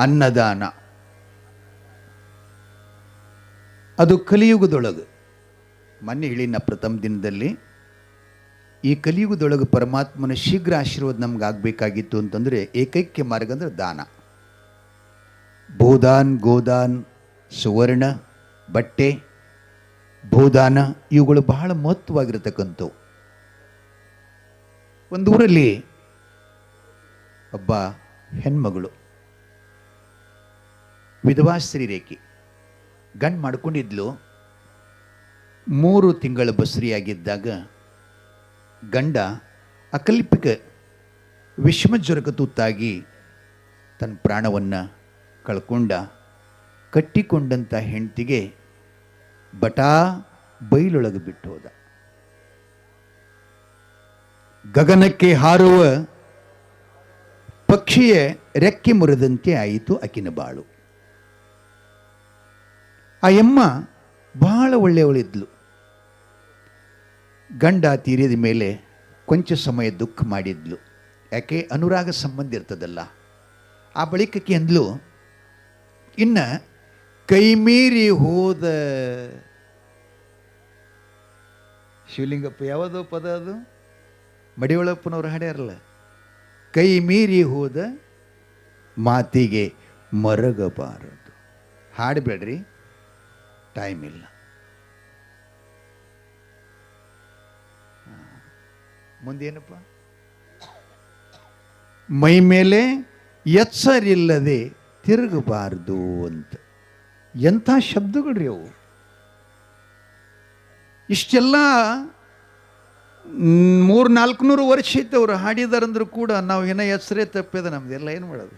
ಅನ್ನದಾನ. ಅದು ಕಲಿಯುಗದೊಳಗೆ ಮೊನ್ನೆ ಹೇಳಿನ ಪ್ರಥಮ ದಿನದಲ್ಲಿ ಈ ಕಲಿಯುಗದೊಳಗೆ ಪರಮಾತ್ಮನ ಶೀಘ್ರ ಆಶೀರ್ವಾದ ನಮ್ಗೆ ಆಗಬೇಕಾಗಿತ್ತು ಅಂತಂದರೆ ಏಕೈಕ್ಯ ಮಾರ್ಗ ಅಂದರೆ ದಾನ. ಭೂದಾನ್, ಗೋದಾನ್, ಸುವರ್ಣ, ಬಟ್ಟೆ, ಭೂದಾನ ಇವುಗಳು ಬಹಳ ಮಹತ್ವವಾಗಿರತಕ್ಕಂಥವು. ಒಂದು ಊರಲ್ಲಿ ಒಬ್ಬ ಹೆಣ್ಮಗಳು ವಿಧವಾ ಸ್ತ್ರೀ ರೇಖೆ ಗಂಡು ಮಾಡ್ಕೊಂಡಿದ್ಲು. 3 ತಿಂಗಳ ಬಸರಿಯಾಗಿದ್ದಾಗ ಗಂಡ ಅಕಲ್ಪಿಕ ವಿಷಮಜ್ವರಕ್ಕೆ ತುತ್ತಾಗಿ ತನ್ನ ಪ್ರಾಣವನ್ನು ಕಳ್ಕೊಂಡ. ಕಟ್ಟಿಕೊಂಡಂಥ ಹೆಂಡತಿಗೆ ಬಟಾ ಬೈಲೊಳಗೆ ಬಿಟ್ಟು ಹೋದ. ಗಗನಕ್ಕೆ ಹಾರುವ ಪಕ್ಷಿಯ ರೆಕ್ಕೆ ಮುರಿದಂತೆ ಆಯಿತು ಆಕಿನ ಬಾಳು. ಆ ಎಮ್ಮ ಬಹಳ ಒಳ್ಳೆಯವಳಿದ್ಲು. ಗಂಡ ತೀರಿದ ಮೇಲೆ ಕೊಂಚ ಸಮಯ ದುಃಖ ಮಾಡಿದ್ಲು. ಯಾಕೆ ಅನುರಾಗ ಸಂಬಂಧ ಇರ್ತದಲ್ಲ. ಆ ಬಳಿಕಕ್ಕೆ ಅಂದ್ಲು, ಇನ್ನು ಕೈ ಮೀರಿ ಹೋದ ಶಿವಲಿಂಗಪ್ಪ ಯಾವುದೋ ಪದ ಅದು ಮಡಿಯೊಳಪ್ಪನವ್ರು ಹಾಡ್ಯಾರಲ್ಲ, ಕೈ ಮೀರಿ ಹೋದ ಮಾತಿಗೆ ಮರಗಬಾರದು. ಹಾಡಬೇಡ್ರಿ, ಟೈಮ್ ಇಲ್ಲ. ಮುಂದೇನಪ್ಪ, ಮೈ ಮೇಲೆ ಎಚ್ಚರಿಲ್ಲದೆ ತಿರುಗಬಾರ್ದು ಅಂತ. ಎಂಥ ಶಬ್ದಗಳ್ರಿ ಅವು. ಇಷ್ಟೆಲ್ಲ 300-400 ವರ್ಷ ಇದ್ದವ್ರು ಹಾಡಿದಾರಂದ್ರೂ ಕೂಡ ನಾವು ಏನೋ ಹೆಸರೇ ತಪ್ಪಿದ ನಮ್ದೆಲ್ಲ ಏನು ಮಾಡೋದು.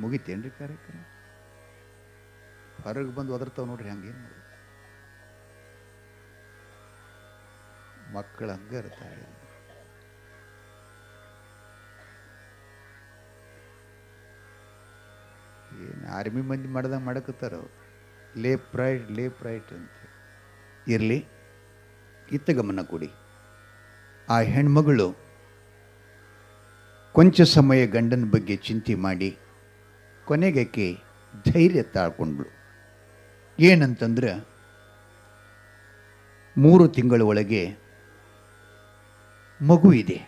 ಮುಗಿತೇನ್ರಿ ಕಾರ್ಯಕ್ರಮ? ಹೊರಗೆ ಬಂದು ಒದರ್ತಾವ ನೋಡ್ರಿ. ಹಂಗೇನು ಮಾಡೋದು? ಮಕ್ಕಳು ಹಂಗ ಇರ್ತಾರೆ. ಏನು ಆರ್ಮಿ ಮಂದಿ ಮಾಡ್ದಂಗೆ ಮಾಡಕತ್ತಾರ ಅವ್ರು. ಲೇಫ್ಟ್ ರೈಟ್ ಅಂತ. ಇರಲಿ, ಇತ್ತ ಗಮನ ಕೊಡಿ. ಆ ಹೆಣ್ಮಗಳು ಕೊಂಚ ಸಮಯ ಗಂಡನ ಬಗ್ಗೆ ಚಿಂತೆ ಮಾಡಿ ಕೊನೆಗೆ ಧೈರ್ಯ ತಾಳ್ಕೊಂಡ್ಳು. ಏನಂತಂದ್ರೆ 3 ತಿಂಗಳ ಒಳಗೆ ಮಗು ಇದೆ.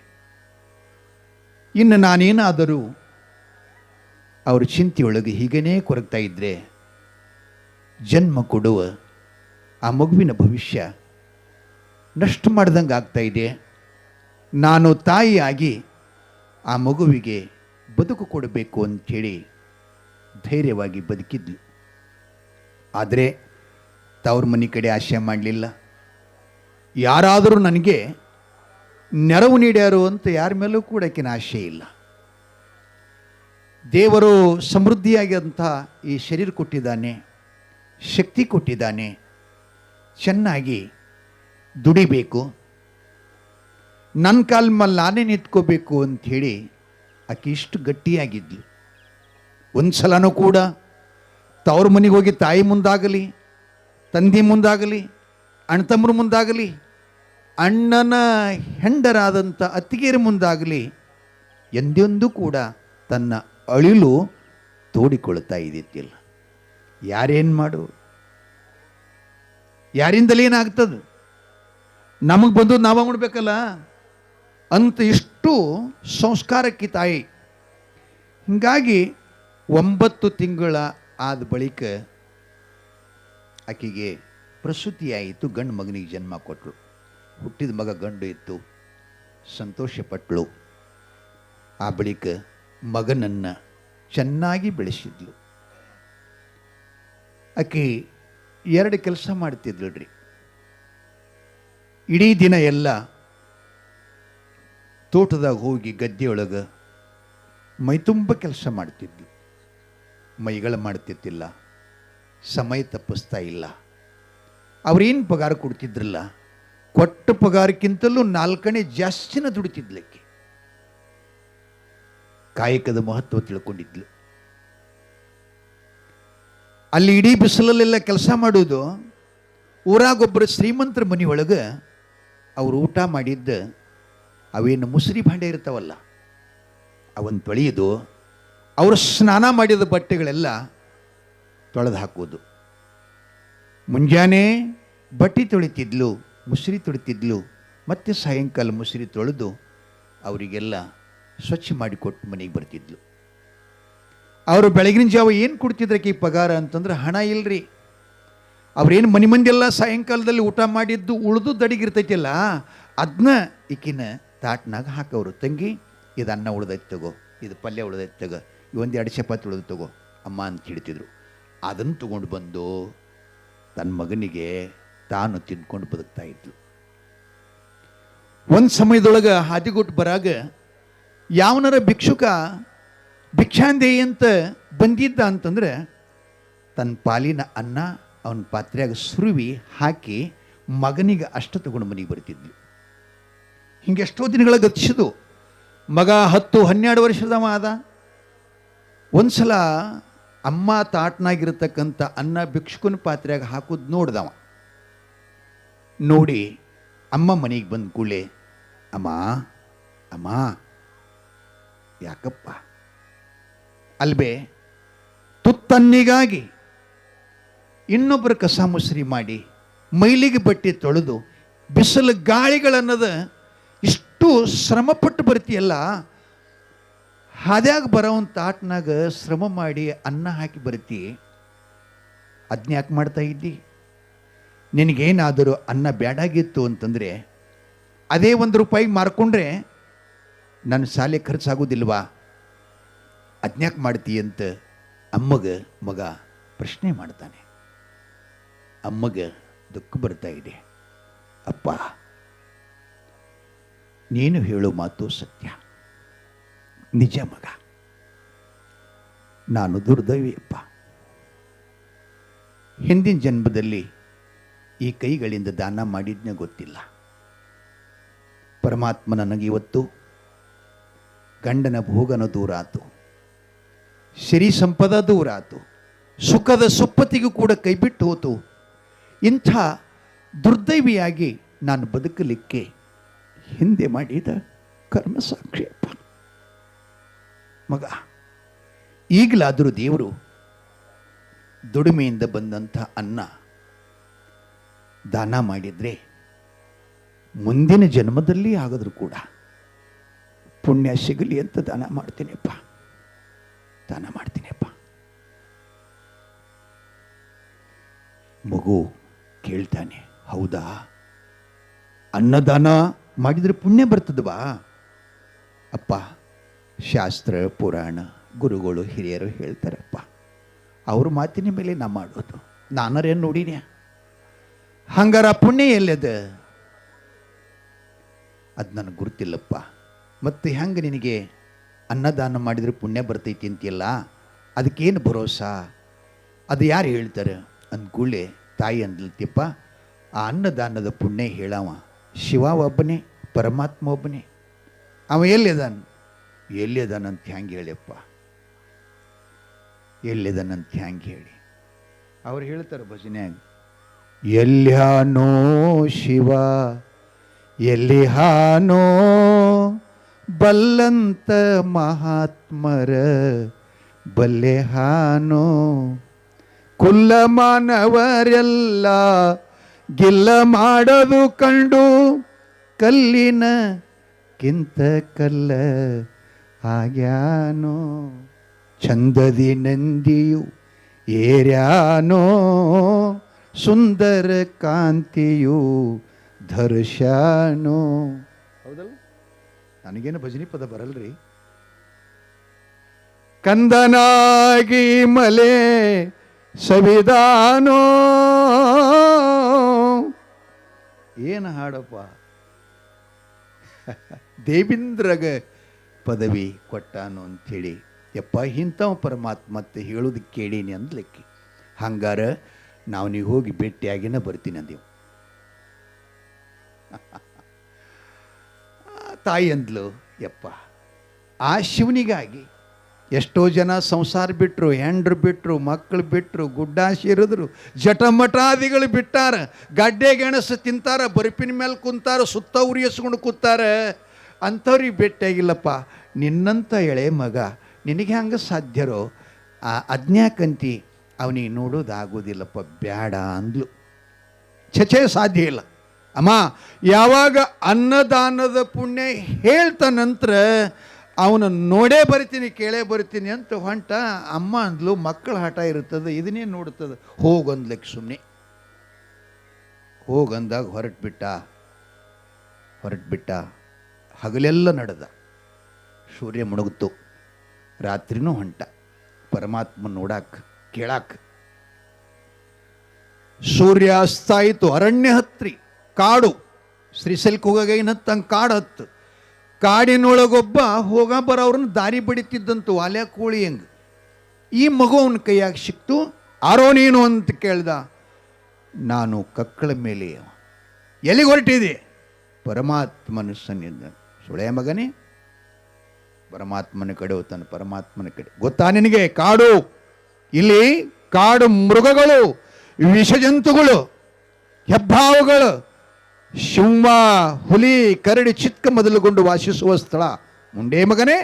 ಇನ್ನು ನಾನೇನಾದರೂ ಅವ್ರ ಚಿಂತೆಯೊಳಗೆ ಹೀಗೇ ಕೊರಗ್ತಾ ಇದ್ದರೆ ಜನ್ಮ ಕೊಡುವ ಆ ಮಗುವಿನ ಭವಿಷ್ಯ ನಷ್ಟ ಮಾಡ್ದಂಗೆ ಆಗ್ತಾ ಇದೆ. ನಾನು ತಾಯಿಯಾಗಿ ಆ ಮಗುವಿಗೆ ಬದುಕು ಕೊಡಬೇಕು ಅಂಥೇಳಿ ಧೈರ್ಯವಾಗಿ ಬದುಕಿದ್ಲು. ಆದರೆ ತವ್ರ ಮನೆ ಕಡೆ ಆಶೆ ಮಾಡಲಿಲ್ಲ. ಯಾರಾದರೂ ನನಗೆ ನೆರವು ನೀಡ್ಯಾರು ಅಂತ ಯಾರ ಮೇಲೂ ಕೂಡ ಆಕಿನ ಆಶೆ ಇಲ್ಲ. ದೇವರು ಸಮೃದ್ಧಿಯಾಗಿಂಥ ಈ ಶರೀರ ಕೊಟ್ಟಿದ್ದಾನೆ, ಶಕ್ತಿ ಕೊಟ್ಟಿದ್ದಾನೆ. ಚೆನ್ನಾಗಿ ದುಡಿಬೇಕು, ನನ್ನ ಕಾಲ ಮೇಲೆ ನಾನೇ ನಿಂತ್ಕೋಬೇಕು ಅಂಥೇಳಿ ಆಕೆ ಇಷ್ಟು ಗಟ್ಟಿಯಾಗಿದ್ಲು. ಒಂದು ಸಲನೂ ಕೂಡ ತವ್ರ ಮನೆಗೆ ಹೋಗಿ ತಾಯಿ ಮುಂದಾಗಲಿ, ತಂದೆ ಮುಂದಾಗಲಿ, ಅಣ್ಣತಮ್ಮರ ಮುಂದಾಗಲಿ, ಅಣ್ಣನ ಹೆಂಡರಾದಂಥ ಅತ್ತಿಗೆಯರ ಮುಂದಾಗಲಿ ಎಂದೆಂದೂ ಕೂಡ ತನ್ನ ಅಳಿಲು ತೋಡಿಕೊಳ್ತಾ ಇದ್ದಿತ್ತಿಲ್ಲ. ಯಾರೇನು ಮಾಡು, ಯಾರಿಂದಲೇನಾಗ್ತದೆ, ನಮಗೆ ಬಂದು ನಾವು ಮಾಡ್ಬೇಕಲ್ಲ ಅಂತ ಇಷ್ಟು ಸಂಸ್ಕಾರಕ್ಕೆ ತಾಯಿ. ಹೀಗಾಗಿ 9 ತಿಂಗಳ ಆದ ಬಳಿಕ ಆಕೆಗೆ ಪ್ರಸೂತಿಯಾಯಿತು. ಗಂಡು ಮಗನಿಗೆ ಜನ್ಮ ಕೊಟ್ಟಳು. ಹುಟ್ಟಿದ ಮಗ ಗಂಡು ಇತ್ತು, ಸಂತೋಷಪಟ್ಟಳು. ಆ ಬಳಿಕ ಮಗನನ್ನು ಚೆನ್ನಾಗಿ ಬೆಳೆಸಿದ್ಲು. ಆಕೆ 2 ಕೆಲಸ ಮಾಡ್ತಿದ್ಲಡ್ರಿ. ಇಡೀ ದಿನ ಎಲ್ಲ ತೋಟದಾಗ ಹೋಗಿ ಗದ್ದೆಯೊಳಗೆ ಮೈತುಂಬ ಕೆಲಸ ಮಾಡ್ತಿದ್ಲು. ಮೈಗಳು ಮಾಡ್ತಿದ್ದಿಲ್ಲ, ಸಮಯ ತಪ್ಪಿಸ್ತಾ ಇಲ್ಲ. ಅವ್ರೇನು ಪಗಾರ ಕೊಡ್ತಿದ್ರಲ್ಲ, ಕೊಟ್ಟ ಪಗಾರಕ್ಕಿಂತಲೂ 4 ಜಾಸ್ತಿನ ದುಡಿತಿದ್ಲಕ್ಕೆ. ಕಾಯಕದ ಮಹತ್ವ ತಿಳ್ಕೊಂಡಿದ್ಲು. ಅಲ್ಲಿ ಇಡೀ ಬಿಸಿಲಲ್ಲೆಲ್ಲ ಕೆಲಸ ಮಾಡೋದು. ಊರಾಗೊಬ್ಬರು ಶ್ರೀಮಂತರ ಮನೆಯೊಳಗೆ ಅವರು ಊಟ ಮಾಡಿದ್ದ ಅವೇನು ಮುಸುರಿ ಭಾಂಡೆ ಇರ್ತಾವಲ್ಲ ಅವನ್ನ ತೊಳೆಯೋದು, ಅವರು ಸ್ನಾನ ಮಾಡಿದ ಬಟ್ಟೆಗಳೆಲ್ಲ ತೊಳೆದು ಹಾಕೋದು. ಮುಂಜಾನೆ ಬಟ್ಟೆ ತೊಳಿತಿದ್ಲು, ಮುಸುರಿ ತೊಳಿತಿದ್ಲು, ಮತ್ತೆ ಸಾಯಂಕಾಲ ಮುಸುರಿ ತೊಳೆದು ಅವರಿಗೆಲ್ಲ ಸ್ವಚ್ಛ ಮಾಡಿಕೊಟ್ಟು ಮನೆಗೆ ಬರ್ತಿದ್ಲು. ಅವರು ಬೆಳಗಿನ ಜಾವ ಏನು ಕೊಡ್ತಿದ್ರಕ್ಕೆ ಈ ಪಗಾರ ಅಂತಂದ್ರೆ ಹಣ ಇಲ್ರಿ. ಅವ್ರೇನು ಮನೆ ಮಂದಿಯೆಲ್ಲ ಸಾಯಂಕಾಲದಲ್ಲಿ ಊಟ ಮಾಡಿದ್ದು ಉಳಿದು ಅಡಿಗಿರ್ತೈತಿಲ್ಲ ಅದನ್ನ ಈಕಿನ ತಾಟ್ನಾಗ ಹಾಕವರು. ತಂಗಿ ಇದು ಅನ್ನ ಉಳ್ದೈತೆ ತಗೋ, ಇದು ಪಲ್ಯ ಉಳ್ದೈತೆ ತಗೋ, ಒಂದು 2 ಚಪಾತಿ ಉಳಿದು ತಗೋ ಅಮ್ಮ ಅಂತ ಹೇಳ್ತಿದ್ರು. ಅದನ್ನು ತಗೊಂಡು ಬಂದು ತನ್ನ ಮಗನಿಗೆ ತಾನು ತಿಂದ್ಕೊಂಡು ಬದುಕ್ತಾ ಇದ್ಲು. ಒಂದು ಸಮಯದೊಳಗೆ ಹಾದಿಗೊಟ್ಟು ಬರಾಗ ಯಾವನಾರ ಭಿಕ್ಷುಕ ಭಿಕ್ಷಾಂದೇಯಿ ಅಂತ ಬಂದಿದ್ದ ಅಂತಂದ್ರೆ ತನ್ನ ಪಾಲಿನ ಅನ್ನ ಅವನ ಪಾತ್ರೆಯಾಗ ಸುರುವಿ ಹಾಕಿ ಮಗನಿಗೆ ಅಷ್ಟು ತಗೊಂಡು ಮನೆಗೆ ಬರ್ತಿದ್ಲು. ಹಿಂಗೆ ಎಷ್ಟೋ ದಿನಗಳ ಗತಿಸಿದು. ಮಗ 10-12 ವರ್ಷದವ ಆದ. ಒಂದ್ಸಲ ಅಮ್ಮ ತಾಟ್ನಾಗಿರ್ತಕ್ಕಂಥ ಅನ್ನ ಭಿಕ್ಷುಕನ ಪಾತ್ರೆಯಾಗ ಹಾಕೋದು ನೋಡ್ದವ. ನೋಡಿ ಅಮ್ಮ ಮನೆಗೆ ಬಂದ ಕೂಡಲೇ ಅಮ್ಮ ಅಮ್ಮ ಯಾಕಪ್ಪ ಅಲ್ಬೇ ತುತ್ತನ್ನಿಗಾಗಿ ಇನ್ನೊಬ್ಬರ ಕಸ ಮುಸ್ರಿ ಮಾಡಿ ಮೈಲಿಗೆ ಬಟ್ಟೆ ತೊಳೆದು ಬಿಸಿಲು ಗಾಳಿಗಳನ್ನದ ಇಷ್ಟು ಶ್ರಮಪಟ್ಟು ಬರ್ತೀಯಲ್ಲ, ಹಾದ್ಯಾಗ ಬರೋವಂಥ ತಾಟ್ನಾಗ ಶ್ರಮ ಮಾಡಿ ಅನ್ನ ಹಾಕಿ ಬರ್ತಿ, ಅದನ್ಯಾಕೆ ಮಾಡ್ತಾ ಇದ್ದಿ? ನಿನಗೇನಾದರೂ ಅನ್ನ ಬ್ಯಾಡಾಗಿತ್ತು ಅಂತಂದರೆ ಅದೇ ₹1 ಮಾರ್ಕೊಂಡ್ರೆ ನನ್ನ ಶಾಲೆ ಖರ್ಚಾಗೋದಿಲ್ವಾ? ಅದನ್ಯಾಕೆ ಮಾಡ್ತೀಯ ಅಂತ ಅಮ್ಮಗೆ ಮಗ ಪ್ರಶ್ನೆ ಮಾಡ್ತಾನೆ. ಅಮ್ಮಗೆ ದುಃಖ ಬರ್ತಾ ಇದೆ. ಅಪ್ಪ, ನೀನು ಹೇಳೋ ಮಾತು ಸತ್ಯ, ನಿಜ ಮಗ. ನಾನು ದುರ್ದೈವಿಯಪ್ಪ. ಹಿಂದಿನ ಜನ್ಮದಲ್ಲಿ ಈ ಕೈಗಳಿಂದ ದಾನ ಮಾಡಿದ್ನೇ ಗೊತ್ತಿಲ್ಲ. ಪರಮಾತ್ಮ ನನಗಿವತ್ತು ಗಂಡನ ಭೋಗನ ದೂರ ಆತು, ಸಿರಿ ಸಂಪದ ದೂರ ಆತು, ಸುಖದ ಸುಪ್ಪತ್ತಿಗೂ ಕೂಡ ಕೈಬಿಟ್ಟು ಹೋತು. ಇಂಥ ದುರ್ದೈವಿಯಾಗಿ ನಾನು ಬದುಕಲಿಕ್ಕೆ ಹಿಂದೆ ಮಾಡಿದ ಕರ್ಮ ಸಾಕ್ಷಿಯಪ್ಪ. ಮಗ, ಈಗಲಾದರೂ ದೇವರು ದುಡಿಮೆಯಿಂದ ಬಂದಂಥ ಅನ್ನ ದಾನ ಮಾಡಿದರೆ ಮುಂದಿನ ಜನ್ಮದಲ್ಲಿ ಆಗಾದರೂ ಕೂಡ ಪುಣ್ಯ ಸಿಗಲಿ ಅಂತ ದಾನ ಮಾಡ್ತೀನಿಯಪ್ಪ, ದಾನ ಮಾಡ್ತೀನಿಯಪ್ಪ. ಮಗು ಕೇಳ್ತಾನೆ, ಹೌದಾ, ಅನ್ನದಾನ ಮಾಡಿದರೆ ಪುಣ್ಯ ಬರ್ತದವಾ? ಅಪ್ಪ, ಶಾಸ್ತ್ರ ಪುರಾಣ ಗುರುಗಳು ಹಿರಿಯರು ಹೇಳ್ತಾರಪ್ಪ, ಅವ್ರ ಮಾತಿನ ಮೇಲೆ ನಾ ಮಾಡೋದು. ನಾನರೇನು ನೋಡಿನ್ಯಾ? ಹಂಗಾರ ಪುಣ್ಯ ಎಲ್ಲದ? ಅದು ನನಗೆ ಗುರುತಿಲ್ಲಪ್ಪ. ಮತ್ತು ಹೆಂಗೆ ನಿನಗೆ ಅನ್ನದಾನ ಮಾಡಿದರೆ ಪುಣ್ಯ ಬರ್ತೈತಿ ಅಂತಿಲ್ಲ, ಅದಕ್ಕೇನು ಭರೋಸಾ? ಅದು ಯಾರು ಹೇಳ್ತಾರೆ ಅಂದ್ಕೂಳೆ ತಾಯಿ ಅಂದ್ಲತ್ತಿಯಪ್ಪ, ಆ ಅನ್ನದಾನದ ಪುಣ್ಯ ಹೇಳವ ಶಿವ ಒಬ್ಬನೇ, ಪರಮಾತ್ಮ ಒಬ್ಬನೇ. ಅವ ಎಲ್ಲಿದಾನಂತ ಹ್ಯಾಂಗೆ ಹೇಳಿಯಪ್ಪ, ಎಲ್ಲಿದಾನಂತ ಹ್ಯಾಂಗೆ ಹೇಳಿ? ಅವ್ರು ಹೇಳ್ತಾರೆ ಭಜನ್ಯಾಗ, ಎಲ್ಯಾನೋ ಶಿವ ಎಲ್ಲಿಹಾನೋ ಬಲ್ಲಂತ ಮಹಾತ್ಮರ ಬಲ್ಲೆಹಾನೋ, ಕುಲ್ಲ ಮಾನವರೆಲ್ಲ ಗಿಲ್ಲ ಮಾಡೋದು ಕಂಡು ಕಲ್ಲಿನ ಕಿಂತ ಕಲ್ಲ ಆಗ್ಯಾನೋ, ಚಂದದಿ ನಂದಿಯು ಏರ್ಯಾನೋ ಸುಂದರ ಕಾಂತಿಯು ಧರ್ಷಾನೋ. ಹೌದಲ್ಲ? ನನಗೇನು ಭಜನಿ ಪದ ಬರಲ್ರಿ. ಕಂದನಾಗಿ ಮಲೆ ಸವಿದಾನೋ, ಏನು ಹಾಡಪ್ಪ. ದೇವೇಂದ್ರಗ ಪದವಿ ಕೊಟ್ಟಾನು ಅಂಥೇಳಿ ಯಪ್ಪ, ಇಂಥವ ಪರಮಾತ್ಮ ಅಂತ ಹೇಳೋದು ಕೇಳೀನಿ ಅಂದ್ಲಿಕ್ಕೆ. ಹಂಗಾರ ನಾವು ನೀವು ಹೋಗಿ ಭೇಟಿಯಾಗಿನ ಬರ್ತೀನಿ ಅಂದೇವು. ತಾಯಿ ಅಂದ್ಲು, ಯಪ್ಪ, ಆ ಶಿವನಿಗಾಗಿ ಎಷ್ಟೋ ಜನ ಸಂಸಾರ ಬಿಟ್ಟರು, ಹೆಂಡ್ರು ಬಿಟ್ಟರು, ಮಕ್ಕಳು ಬಿಟ್ಟರು, ಗುಡ್ಡ ಸೇರಿದ್ರು, ಜಟಮಟಾದಿಗಳು ಬಿಟ್ಟಾರ, ಗಡ್ಡೆ ಗೆಣಸು ತಿಂತಾರ, ಬರುಪಿನ ಮೇಲೆ ಕುಂತಾರ, ಸುತ್ತ ಉರಿಯಸ್ಕೊಂಡು ಕೂತಾರ. ಅಂಥವ್ರಿಗೆ ಭೇಟಿಯಾಗಿಲ್ಲಪ್ಪ, ನಿನ್ನಂಥ ಎಳೆ ಮಗ ನಿನಗೆ ಹಂಗೆ ಸಾಧ್ಯರೋ, ಆ ಅಜ್ಞಾಕಂತಿ ಅವನಿಗೆ ನೋಡೋದಾಗೋದಿಲ್ಲಪ್ಪ, ಬ್ಯಾಡ ಅಂದ್ಲು. ಚಚೆ ಸಾಧ್ಯ ಇಲ್ಲ ಅಮ್ಮ. ಯಾವಾಗ ಅನ್ನದಾನದ ಪುಣ್ಯ ಹೇಳ್ತ ನಂತರ ಅವನು ನೋಡೇ ಬರ್ತೀನಿ ಕೇಳೇ ಬರ್ತೀನಿ ಅಂತ ಹೊಂಟ. ಅಮ್ಮ ಅಂದ್ಲು, ಮಕ್ಕಳ ಹಠ ಇರ್ತದೆ, ಇದನ್ನೇ ನೋಡ್ತದೆ, ಹೋಗಂದ್ಲಕ್ಕೆ ಸುಮ್ಮನೆ. ಹೋಗಂದಾಗ ಹೊರಟ್ಬಿಟ್ಟ. ಹಗಲೆಲ್ಲ ನಡೆದ, ಸೂರ್ಯ ಮುಳುಗ್ತು, ರಾತ್ರಿನೂ ಹೊಂಟ ಪರಮಾತ್ಮ ನೋಡಾಕ್ ಕೇಳಾಕ್. ಸೂರ್ಯ ಅಸ್ತಾಯಿತು, ಅರಣ್ಯ ಹತ್ರಿ, ಕಾಡು, ಶ್ರೀಶೈಲಕ್ಕೆ ಹೋಗಾಗೈನತ್ತಂಗೆ ಕಾಡು ಹತ್ತು. ಕಾಡಿನೊಳಗೊಬ್ಬ ಹೋಗ ಬರೋವ್ರನ್ನ ದಾರಿ ಬಡಿತಿದ್ದಂತು, ವಾಲ್ಯ ಕೋಳಿ ಹೆಂಗೆ. ಈ ಮಗು ಅವನ ಕೈಯಾಗ ಸಿಕ್ತು. ಆರೋ ನೀನು ಅಂತ ಕೇಳ್ದ. ನಾನು ಕಕ್ಕಳ ಮೇಲೆ. ಎಲ್ಲಿಗೆ ಹೊರಟಿದೆ? ಪರಮಾತ್ಮನ ಸನ್ನಿಧ. ಸುಳೆಯ ಮಗನೇ, ಪರಮಾತ್ಮನ ಕಡೆ ಹೋಗ್ತಾನೆ. ಪರಮಾತ್ಮನ ಕಡೆ ಗೊತ್ತಾ ನಿನಗೆ? ಕಾಡು, ಇಲ್ಲಿ ಕಾಡು ಮೃಗಗಳು, ವಿಷಜಂತುಗಳು, ಹೆಬ್ಬಾವುಗಳು, ಸಿಂಹ, ಹುಲಿ, ಕರಡಿ, ಚಿತ್ಕ ಮೊದಲುಗೊಂಡು ವಾಸಿಸುವ ಸ್ಥಳ. ಮುಂಡೇ ಮಗನೇ,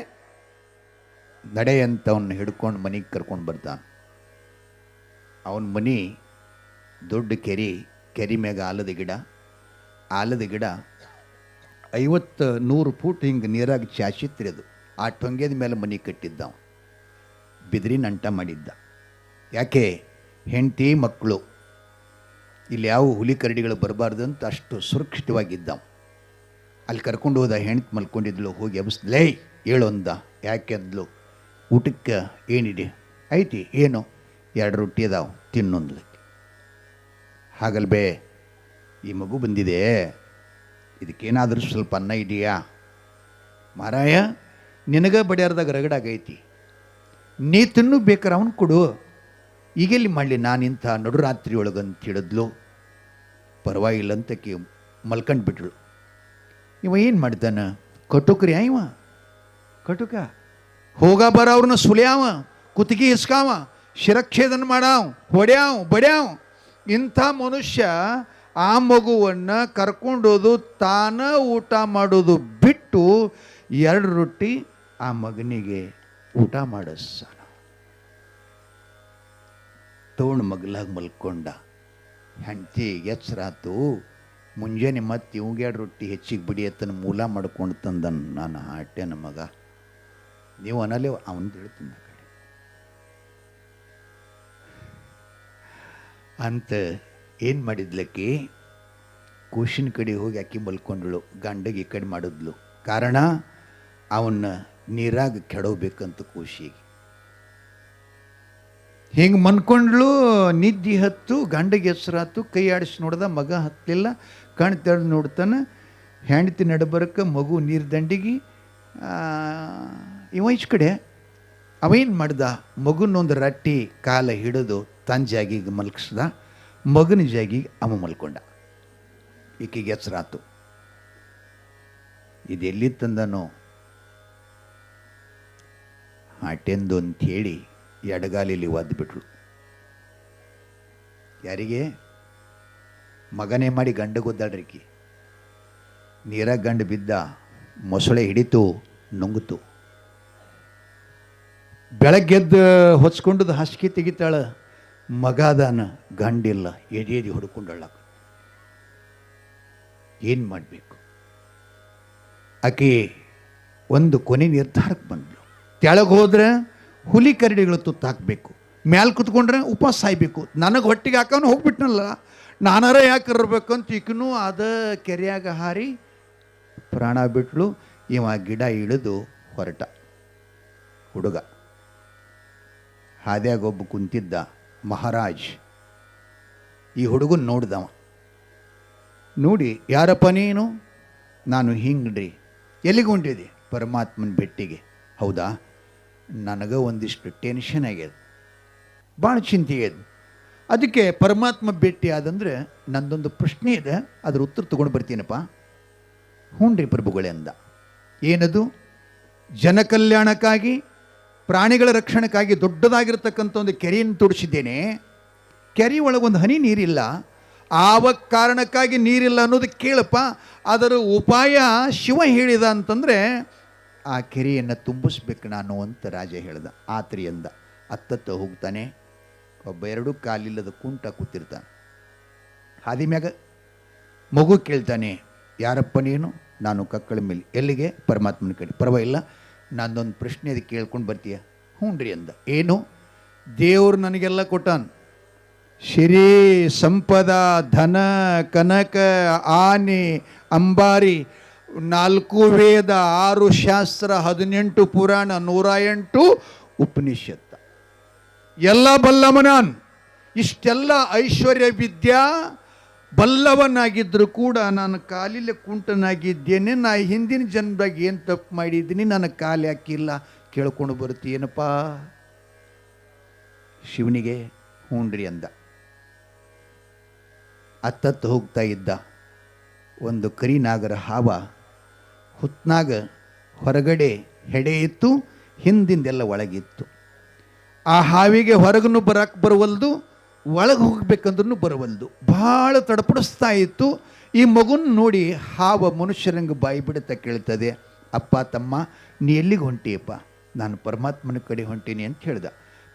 ನಡೆ ಅಂತ ಅವನ್ನ ಹಿಡ್ಕೊಂಡು ಮನೆಗೆ ಕರ್ಕೊಂಡು ಬರ್ತಾನೆ. ಅವನ ಮನೆ ದೊಡ್ಡ ಕೆರೆ ಮ್ಯಾಗ ಆಲದ ಗಿಡ 50-100 ಫೂಟ್ ಹಿಂಗೆ ನೀರಾಗಿ ಚಾಚಿತ್ರಿ. ಅದು ಆ ಟೊಂಗೆದ ಮೇಲೆ ಮನೆ ಕಟ್ಟಿದ್ದ. ಬಿದಿರಿನ ಅಂಟ ಮಾಡಿದ್ದ. ಯಾಕೆ? ಹೆಂಡತಿ ಮಕ್ಕಳು ಇಲ್ಲಿ ಯಾವ ಹುಲಿ ಕರಡಿಗಳು ಬರಬಾರ್ದು ಅಂತ ಅಷ್ಟು ಸುರಕ್ಷಿತವಾಗಿದ್ದ. ಅಲ್ಲಿ ಕರ್ಕೊಂಡು ಹೋದ. ಹೆಂಡ್ತಿ ಮಲ್ಕೊಂಡಿದ್ಲು. ಹೋಗಿ ಎಬ್ಸ್ಲೇ, ಹೇಳು ಅಂದ. ಯಾಕೆ ಅಂದ್ಲು. ಊಟಕ್ಕೆ ಏನಿದೆ? ಐತಿ. ಏನು? 2 ರೊಟ್ಟಿ ಅದಾವ, ತಿನ್ನೊಂದ್ಲಕ್ಕೆ. ಹಾಗಲ್ಬೇ, ಈ ಮಗು ಬಂದಿದೆ, ಇದಕ್ಕೇನಾದರೂ ಸ್ವಲ್ಪ ಅನ್ನ ಇದೆಯಾ? ಮಾರಾಯ, ನಿನಗ ಬಡಿಯಾರ್ದಾಗ ರಗಡಾಗೈತಿ, ನೀ ತಿನ್ನು ಬೇಕಾರೆ ಅವನು ಕೊಡು. ಈಗೆಲ್ಲಿ ಮಾಡಲಿ ನಾನು ಇಂಥ ನಡುರಾತ್ರಿ ಒಳಗಂತ ಹೇಳಿದ್ಲು. ಪರವಾಗಿಲ್ಲ ಅಂತಕ್ಕೆ ಮಲ್ಕೊಂಡು ಬಿಟ್ಳು. ಇವ ಏನು ಮಾಡ್ತಾನ? ಕಟುಕ್ರಿ ಇವ, ಕಟುಕ. ಹೋಗ ಬರೋವ್ರನ್ನ ಸುಲಿಯಾವ, ಕುತ್ತಿಗೆ ಹಿಸ್ಕಾವ, ಶಿರಚ್ಛೇದನ ಮಾಡಾವ್, ಹೊಡ್ಯಾವ್ ಬಡ್ಯಾವ್. ಇಂಥ ಮನುಷ್ಯ ಆ ಮಗುವನ್ನು ಕರ್ಕೊಂಡೋದು ತಾನ ಊಟ ಮಾಡೋದು ಬಿಟ್ಟು 2 ರೊಟ್ಟಿ ಆ ಮಗನಿಗೆ ಊಟ ಮಾಡಿಸ್ತಾನ. ತೋಣ್ ಮಗ್ಲಾಗ ಮಲ್ಕೊಂಡ. ಹೆಂಡತಿ ಎಚ್ಚರಾತು. ಮುಂಜಾನೆ ಮತ್ತೆ ಇವಂಗೆ 2 ರೊಟ್ಟಿ ಹೆಚ್ಚಿಗೆ ಬಿಡಿ ಅತ್ತನ ಮೂಲ ಮಾಡ್ಕೊಂಡು ತಂದ. ನಾನು ಹಾಟೆನ ಮಗ, ನೀವು ಅನ್ನಲೇ ಅವನು ಹೇಳ್ತೀನಿ ಕಡೆ ಅಂತ. ಏನು ಮಾಡಿದ್ಲಕ್ಕಿ? ಕೂಶಿನ ಕಡೆ ಹೋಗಿ ಆಕಿ ಮಲ್ಕೊಂಡಳು. ಗಂಡಗೆ ಈ ಕಡೆ ಮಾಡಿದ್ಲು. ಕಾರಣ ಅವನ್ನ ನೀರಾಗ ಕೆಡೋಬೇಕಂತ ಕೂಶಿಗೆ. ಹಿಂಗೆ ಮನ್ಕೊಂಡ್ಳು. ನಿದ್ದೆ ಹತ್ತು. ಗಂಡಗೆ ಹೆಸರಾತು. ಕೈ ಆಡಿಸಿ ನೋಡ್ದ, ಮಗ ಹತ್ತಲಿಲ್ಲ. ಕಣ್ ತೆರೆದು ನೋಡ್ತಾನೆ, ಹೆಂಡತಿ ನಡಬರಕ್ಕೆ ಮಗು ನೀರು ದಂಡಿಗೆ. ಇವ ಈಚ ಕಡೆ. ಅವೇನು ಮಾಡ್ದ? ಮಗುನೊಂದು ರಟ್ಟಿ ಕಾಲ ಹಿಡಿದು ತನ್ನ ಜಾಗಿಗೆ ಮಲಗಿಸ್ದ. ಮಗನ ಜಾಗಿಗೆ ಅವ ಮಲ್ಕೊಂಡ. ಈಕೆಗೆ ಹೆಸರಾತು. ಇದೆಲ್ಲಿ ತಂದನೋ ಹಾಟೆಂದು ಅಂಥೇಳಿ ಎಡಗಾಲಿಲಿ ಒದ್ಬಿಟ್ಳು. ಯಾರಿಗೆ? ಮಗನೇ ಮಾಡಿ ಗಂಡಗೊದ್ದಾಡ್ರಿಕಿ. ನೀರಾಗ ಗಂಡು ಬಿದ್ದ. ಮೊಸಳೆ ಹಿಡಿತು, ನುಂಗಿತು. ಬೆಳಗ್ಗೆದ್ದು ಹೊಚ್ಕೊಂಡದ್ದು ಹಾಸಿಗೆ ತೆಗಿತಾಳ. ಮಗಾದಾನ, ಗಂಡಿಲ್ಲ. ಎದಿ ಹೊಡ್ಕೊಂಡಳ. ಏನು ಮಾಡಬೇಕು? ಆಕೆ ಒಂದು ಕೊನೆ ನಿರ್ಧಾರಕ್ಕೆ ಬಂದ್ಳು. ತೆಳಗೆ ಹೋದ್ರೆ ಹುಲಿ ಕರಡಿಗಳು ತುತ್ತಾಕಬೇಕು, ಮ್ಯಾಲೆ ಕುತ್ಕೊಂಡ್ರೆ ಉಪವಾಸ ಸಾಯ್ಬೇಕು. ನನಗೆ ಹೊಟ್ಟಿಗೆ ಹಾಕೋನು ಹೋಗ್ಬಿಟ್ನಲ್ಲ, ನಾನಾರ ಯಾಕೆ ಇರಬೇಕಂತ ಈಕನೂ ಅದ ಕೆರೆಯಾಗ ಹಾರಿ ಪ್ರಾಣ ಬಿಟ್ಲು. ಇವ ಗಿಡ ಇಳಿದು ಹೊರಟ. ಹುಡುಗ ಹಾದ್ಯಾಗ ಒಬ್ಬ ಕುಂತಿದ್ದ, ಮಹಾರಾಜ್. ಈ ಹುಡುಗನ ನೋಡ್ದವ. ನೋಡಿ, ಯಾರಪ್ಪ ನೀನು? ನಾನು ಹಿಂಗ್ರಿ. ಎಲ್ಲಿಗೆ ಹೊಂಟಿದೆ? ಪರಮಾತ್ಮನ ಭೇಟಿಗೆ. ಹೌದಾ? ನನಗೆ ಒಂದಿಷ್ಟು ಟೆನ್ಷನ್ ಆಗ್ಯದ, ಭಾಳ ಚಿಂತೆ ಆಗ್ಯದ. ಅದಕ್ಕೆ ಪರಮಾತ್ಮ ಭೇಟಿ ಆದಂದ್ರೆ ನಂದೊಂದು ಪ್ರಶ್ನೆ ಇದೆ, ಅದ್ರ ಉತ್ತರ ತೊಗೊಂಡು ಬರ್ತೀನಪ್ಪ. ಹ್ಞೂ ರೀ ಪ್ರಭುಗಳೇ ಅಂದ. ಏನದು? ಜನಕಲ್ಯಾಣಕ್ಕಾಗಿ, ಪ್ರಾಣಿಗಳ ರಕ್ಷಣೆಗಾಗಿ ದೊಡ್ಡದಾಗಿರ್ತಕ್ಕಂಥ ಒಂದು ಕೆರೆಯನ್ನು ತೋಡಿಸಿದ್ದೇನೆ. ಕೆರೆ ಒಳಗೊಂದು ಹನಿ ನೀರಿಲ್ಲ. ಆವ ಕಾರಣಕ್ಕಾಗಿ ನೀರಿಲ್ಲ ಅನ್ನೋದು ಕೇಳಪ್ಪ. ಅದರ ಉಪಾಯ ಶಿವ ಹೇಳಿದ ಅಂತಂದರೆ ಆ ಕೆರೆಯನ್ನು ತುಂಬಿಸ್ಬೇಕು ನಾನು ಅಂತ ರಾಜ ಹೇಳ್ದ. ಆತ್ರಿ ಅಂದ. ಅತ್ತತ್ತ ಹೋಗ್ತಾನೆ. ಒಬ್ಬ ಎರಡೂ ಕಾಲಿಲ್ಲದ ಕುಂಟ ಕೂತಿರ್ತಾನೆ. ಹಾದಿ ಮ್ಯಾಗ ಮಗು ಕೇಳ್ತಾನೆ, ಯಾರಪ್ಪ ನೀನು? ನಾನು ಕಕ್ಕಳ ಮೇಲೆ. ಎಲ್ಲಿಗೆ? ಪರಮಾತ್ಮನ ಕಡೆ. ಪರವಾಗಿಲ್ಲ, ನಾನೊಂದು ಪ್ರಶ್ನೆ ಅದು ಕೇಳ್ಕೊಂಡು ಬರ್ತೀಯ? ಹ್ಞೂ ರೀ ಅಂದ. ಏನು? ದೇವರು ನನಗೆಲ್ಲ ಕೊಟ್ಟಾನ, ಶಿರಿ ಸಂಪದ ಧನ ಕನಕ ಆನೆ ಅಂಬಾರಿ 4 ವೇದ 6 ಶಾಸ್ತ್ರ 18 ಪುರಾಣ 108 ಉಪನಿಷತ್ ಎಲ್ಲ ಬಲ್ಲವ ನಾನು. ಇಷ್ಟೆಲ್ಲ ಐಶ್ವರ್ಯ ವಿದ್ಯಾ ಬಲ್ಲವನಾಗಿದ್ದರೂ ಕೂಡ ನಾನು ಕಾಲಿಲೆ ಕುಂಟನಾಗಿದ್ದೇನೆ. ನಾ ಹಿಂದಿನ ಜನ್ಮದಾಗ ಏನು ತಪ್ಪು ಮಾಡಿದ್ದೀನಿ, ನನಗೆ ಕಾಲು ಹಾಕಿಲ್ಲ, ಕೇಳ್ಕೊಂಡು ಬರ್ತೀಯೇನಪ್ಪ? ಶಿವನಿಗೆ ಹೂಣ್ರಿ ಅಂದ. ಅತ್ತತ್ತು ಹೋಗ್ತಾ ಇದ್ದ. ಒಂದು ಕರಿನಾಗರ ಹಾವ ಹುತ್ನಾಗ ಹೊರಗಡೆ ಹೆಡೆ ಇತ್ತು, ಹಿಂದಿಂದೆಲ್ಲ ಒಳಗಿತ್ತು. ಆ ಹಾವಿಗೆ ಹೊರಗೂ ಬರಕ್ಕೆ ಬರವಲ್ದು, ಒಳಗೆ ಹೋಗ್ಬೇಕಂದ್ರೂ ಬರವಲ್ದು. ಭಾಳ ತಡಪಡಿಸ್ತಾ ಇತ್ತು. ಈ ಮಗುನ ನೋಡಿ ಹಾವ ಮನುಷ್ಯರಂಗೆ ಬಾಯಿ ಬಿಡುತ್ತಾ ಕೇಳ್ತದೆ, ಅಪ್ಪ ತಮ್ಮ ನೀ ಎಲ್ಲಿಗೆ ಹೊಂಟಿಯಪ್ಪ? ನಾನು ಪರಮಾತ್ಮನ ಕಡೆ ಹೊಂಟೀನಿ ಅಂತ ಹೇಳ್ದ.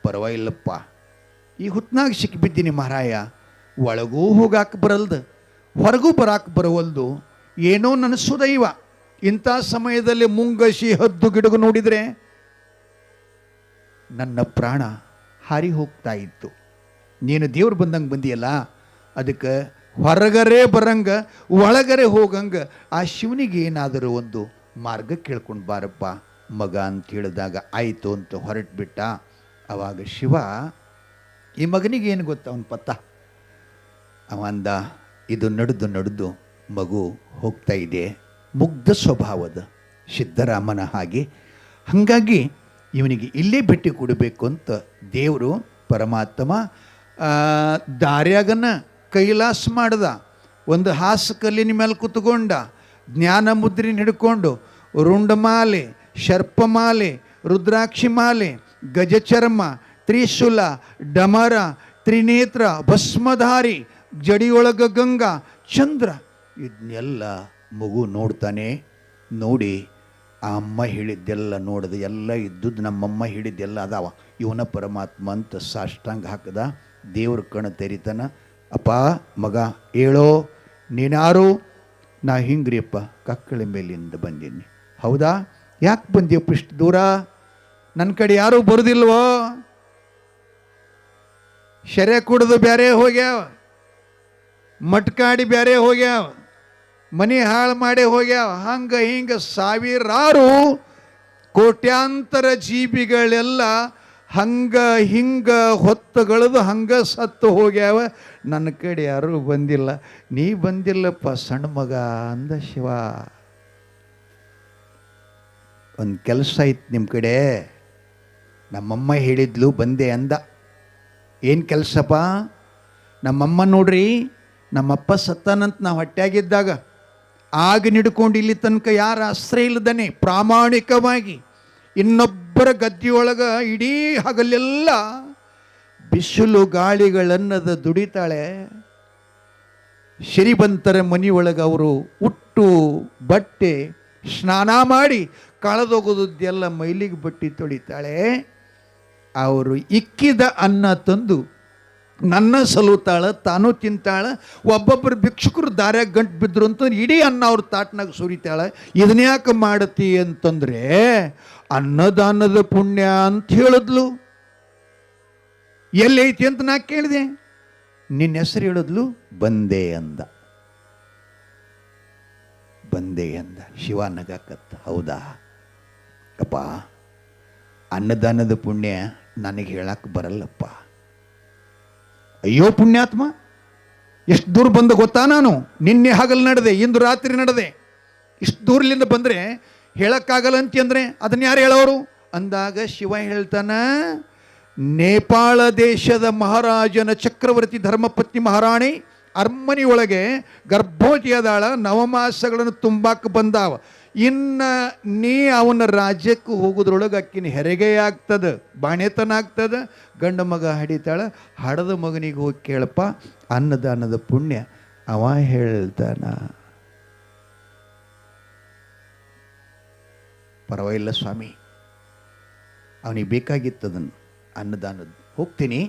ಪರವಾಗಿಲ್ಲಪ್ಪ, ಈ ಹುತ್ನಾಗ ಸಿಕ್ಕಿಬಿದ್ದೀನಿ ಮಹಾರಾಯ, ಒಳಗೂ ಹೋಗಾಕೆ ಬರಲ್ದು, ಹೊರಗೂ ಬರಾಕೆ ಬರವಲ್ದು. ಏನೋ ನನ್ನ ಸುದೈವ. ಇಂಥ ಸಮಯದಲ್ಲಿ ಮುಂಗಸಿ ಹದ್ದು ಗಿಡಗು ನೋಡಿದರೆ ನನ್ನ ಪ್ರಾಣ ಹಾರಿ ಹೋಗ್ತಾ ಇತ್ತು. ನೀನು ದೇವ್ರು ಬಂದಂಗೆ ಬಂದಿಯಲ್ಲ, ಅದಕ್ಕೆ ಹೊರಗರೆ ಬರಂಗ ಒಳಗರೆ ಹೋಗಂಗ ಆ ಶಿವನಿಗೆ ಏನಾದರೂ ಒಂದು ಮಾರ್ಗ ಕೇಳ್ಕೊಂಡು ಬಾರಪ್ಪ ಮಗ ಅಂತ ಹೇಳಿದಾಗ ಆಯಿತು ಅಂತ ಹೊರಟ್ಬಿಟ್ಟ. ಆವಾಗ ಶಿವ ಈ ಮಗನಿಗೆ ಏನು ಗೊತ್ತ ಅವನ ಪತ್ತ. ಅವಂದ, ಇದು ನಡೆದು ಮಗು ಹೋಗ್ತಾ ಇದೆ, ಮುಗ್ಧ ಸ್ವಭಾವದ ಸಿದ್ದರಾಮನ ಹಾಗೆ. ಹಾಗಾಗಿ ಇವನಿಗೆ ಇಲ್ಲೇ ಭೇಟಿ ಕೊಡಬೇಕು ಅಂತ ದೇವರು ಪರಮಾತ್ಮ ದಾರ್ಯಾಗನ ಕೈಲಾಸ ಮಾಡ್ದ. ಒಂದು ಹಾಸಕಲ್ಲಿನ ಮೇಲೆ ಕುತ್ಕೊಂಡ, ಜ್ಞಾನ ಮುದ್ರಿನ ಹಿಡ್ಕೊಂಡು ರುಂಡಮಾಲೆ, ಶರ್ಪಮಾಲೆ, ರುದ್ರಾಕ್ಷಿ ಮಾಲೆ, ಗಜಚರ್ಮ, ತ್ರಿಶೂಲ, ಡಮರ, ತ್ರಿನೇತ್ರ, ಭಸ್ಮಧಾರಿ, ಜಡಿಯೊಳಗ ಗಂಗಾ, ಚಂದ್ರ, ಇದನ್ನೆಲ್ಲ ಮಗು ನೋಡ್ತಾನೆ. ನೋಡಿ ಆ ಅಮ್ಮ ಹೇಳಿದ್ದೆಲ್ಲ ನೋಡಿದ, ಎಲ್ಲ ಇದ್ದದ್ದು ನಮ್ಮಮ್ಮ ಹೇಳಿದ್ದೆಲ್ಲ ಅದಾವ, ಇವನ ಪರಮಾತ್ಮ ಅಂತ ಸಾಷ್ಟಾಂಗ ಹಾಕದ. ದೇವ್ರ ಕಣ್ಣು ತೆರಿತಾನ. ಅಪ್ಪ ಮಗ ಹೇಳೋ, ನೀನಾರು? ನಾ ಹಿಂಗ್ರಿಯಪ್ಪ ಕಕ್ಕಳ ಮೇಲಿಂದ ಬಂದೀನಿ. ಹೌದಾ? ಯಾಕೆ ಬಂದಿಯಪ್ಪ ಇಷ್ಟು ದೂರ? ನನ್ನ ಕಡೆ ಯಾರೂ ಬರೋದಿಲ್ವೋ? ಶೆರೆ ಕುಡಿದು ಬೇರೆ ಹೋಗ್ಯಾವ, ಮಟ್ಕಾಡಿ ಬೇರೆ ಹೋಗ್ಯಾವ, ಮನೆ ಹಾಳು ಮಾಡಿ ಹೋಗ್ಯಾವ. ಹಂಗೆ ಹಿಂಗೆ ಸಾವಿರಾರು ಕೋಟ್ಯಾಂತರ ಜೀವಿಗಳೆಲ್ಲ ಹಂಗ ಹಿಂಗ ಹೊತ್ತುಗಳದು ಹಂಗ ಸತ್ತು ಹೋಗ್ಯಾವ. ನನ್ನ ಕಡೆ ಯಾರೂ ಬಂದಿಲ್ಲ. ನೀ ಬಂದಿಲ್ಲಪ್ಪ ಸಣ್ಣ ಮಗ ಅಂದ ಶಿವ. ಒಂದು ಕೆಲಸ ಇತ್ತು ನಿಮ್ಮ ಕಡೆ, ನಮ್ಮಮ್ಮ ಹೇಳಿದ್ಲು ಬಂದೆ ಅಂದ. ಏನು ಕೆಲಸಪ್ಪ? ನಮ್ಮಮ್ಮ ನೋಡ್ರಿ, ನಮ್ಮಪ್ಪ ಸತ್ತಾನಂತ ನಾವು ಹೊಟ್ಟೆಯಾಗಿದ್ದಾಗ ಆಗ ನಿಡ್ಕೊಂಡು ಇಲ್ಲಿ ತನಕ ಯಾರ ಆಶ್ರಯ ಇಲ್ಲದನೆ ಪ್ರಾಮಾಣಿಕವಾಗಿ ಇನ್ನೊಬ್ಬರ ಗದ್ದೆಯೊಳಗೆ ಇಡೀ ಹಗಲೆಲ್ಲ ಬಿಸಿಲು ಗಾಳಿಗಳನ್ನದ ದುಡಿತಾಳೆ. ಶ್ರೀಮಂತರ ಮನೆಯೊಳಗೆ ಅವರು ಉಟ್ಟು ಬಟ್ಟೆ ಸ್ನಾನ ಮಾಡಿ ಕಳೆದೋಗೋದೆಲ್ಲ ಮೈಲಿಗೆ ಬಟ್ಟೆ ತೊಳಿತಾಳೆ. ಅವರು ಇಕ್ಕಿದ ಅನ್ನ ತಂದು ನನ್ನ ಸಲುತ್ತಾಳ, ತಾನು ತಿಂತಾಳ. ಒಬ್ಬೊಬ್ಬರು ಭಿಕ್ಷುಕರು ದಾರ್ಯಾಗ ಗಂಟು ಬಿದ್ದರು ಅಂತ ಇಡೀ ಅನ್ನ ಅವ್ರ ತಾಟ್ನಾಗ ಸುರಿತಾಳೆ. ಇದನ್ಯಾಕೆ ಮಾಡತಿ ಅಂತಂದರೆ ಅನ್ನದಾನದ ಪುಣ್ಯ ಅಂತ ಹೇಳಿದ್ಲು. ಎಲ್ಲೈತಿ ಅಂತ ನಾ ಕೇಳಿದೆ. ನಿನ್ನ ಹೆಸರು ಹೇಳಿದ್ಲು, ಬಂದೆ ಅಂದ. ಬಂದೆ ಅಂದ. ಶಿವ ನಗಾಕತ್ತ. ಹೌದಾ ಅಪ್ಪ, ಅನ್ನದಾನದ ಪುಣ್ಯ ನನಗೆ ಹೇಳಕ್ಕೆ ಬರಲ್ಲಪ್ಪ. ಅಯ್ಯೋ ಪುಣ್ಯಾತ್ಮ, ಎಷ್ಟು ದೂರ ಬಂದ ಗೊತ್ತಾ? ನಾನು ನಿನ್ನೆ ಹಗಲು ನಡೆದೆ, ಇಂದು ರಾತ್ರಿ ನಡೆದೆ. ಇಷ್ಟು ದೂರಲಿಂದ ಬಂದರೆ ಹೇಳಕ್ಕಾಗಲ್ಲ ಅಂತಂದರೆ ಅದನ್ನ ಯಾರು ಹೇಳೋರು ಅಂದಾಗ ಶಿವ ಹೇಳ್ತಾನ, ನೇಪಾಳ ದೇಶದ ಮಹಾರಾಜನ ಚಕ್ರವರ್ತಿ ಧರ್ಮಪತ್ನಿ ಮಹಾರಾಣಿ ಅರಮನೆಯೊಳಗೆ ಗರ್ಭವತಿಯಾದಾಳ, ನವಮಾಸಗಳನ್ನು ತುಂಬಾಕ ಬಂದಾವ. ಇನ್ನು ನೀ ಅವನ ರಾಜ್ಯಕ್ಕೆ ಹೋಗೋದ್ರೊಳಗೆ ಅಕ್ಕಿನ ಹೆರಿಗೆ ಆಗ್ತದೆ, ಬಾಣೆತನ ಆಗ್ತದೆ. ಗಂಡ ಮಗ ಹಡಿತಾಳ. ಹಡದ ಮಗನಿಗೆ ಹೋಗಿ ಕೇಳಪ್ಪ, ಅನ್ನದಾನದ ಪುಣ್ಯ ಅವ ಹೇಳ್ತಾನ. ಪರವಾಗಿಲ್ಲ ಸ್ವಾಮಿ, ಅವನಿಗೆ ಬೇಕಾಗಿತ್ತದನ್ನು ಅನ್ನದಾನದ್ದು. ಹೋಗ್ತೀನಿ.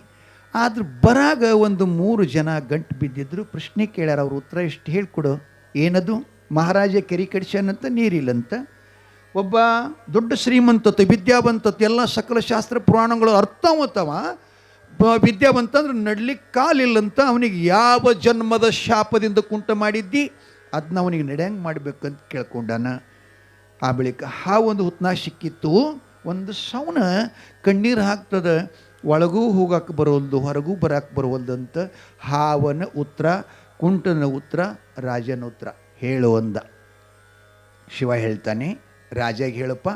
ಆದ್ರೆ ಬರಾಗ ಒಂದು 3 ಜನ ಗಂಟು ಬಿದ್ದಿದ್ರು. ಪ್ರಶ್ನೆ ಕೇಳ್ಯಾರ. ಅವ್ರ ಉತ್ತರ ಎಷ್ಟು ಹೇಳ್ಕೊಡು. ಏನದು? ಮಹಾರಾಜ ಕೆರೆ ಕಡಿಸ್ಯಾನಂತ, ನೀರಿಲ್ಲಂತ. ಒಬ್ಬ ದೊಡ್ಡ ಶ್ರೀಮಂತತೆ, ವಿದ್ಯಾವಂತತೆ, ಎಲ್ಲ ಸಕಲ ಶಾಸ್ತ್ರ ಪುರಾಣಗಳು ಅರ್ಥವತ್ತವ. ವಿದ್ಯಾವಂತ ಅಂದ್ರೆ ನಡ್ಲಿಕ್ಕೆ ಕಾಲಿಲ್ಲಂತ. ಅವನಿಗೆ ಯಾವ ಜನ್ಮದ ಶಾಪದಿಂದ ಕುಂಟ ಮಾಡಿದ್ದಿ ಅದನ್ನ ಅವನಿಗೆ ನಡೆಯಂಗೆ ಮಾಡ್ಬೇಕಂತ ಕೇಳ್ಕೊಂಡಾನ. ಆ ಬಳಿಕ ಒಂದು ಹುತ್ನ ಸಿಕ್ಕಿತ್ತು. ಒಂದು ಸೌನ ಕಣ್ಣೀರು ಹಾಕ್ತದ, ಒಳಗೂ ಹೋಗಕ್ಕೆ ಬರೋಲ್ದು, ಹೊರಗೂ ಬರಕ್ಕೆ ಬರೋಲ್ದಂತ. ಹಾವನ ಉತ್ತರ, ಕುಂಟನ ಉತ್ತರ, ರಾಜನ ಉತ್ತರ ಹೇಳು ಅಂದ. ಶಿವ ಹೇಳ್ತಾನೆ, ರಾಜಾಗ ಹೇಳಪ್ಪ,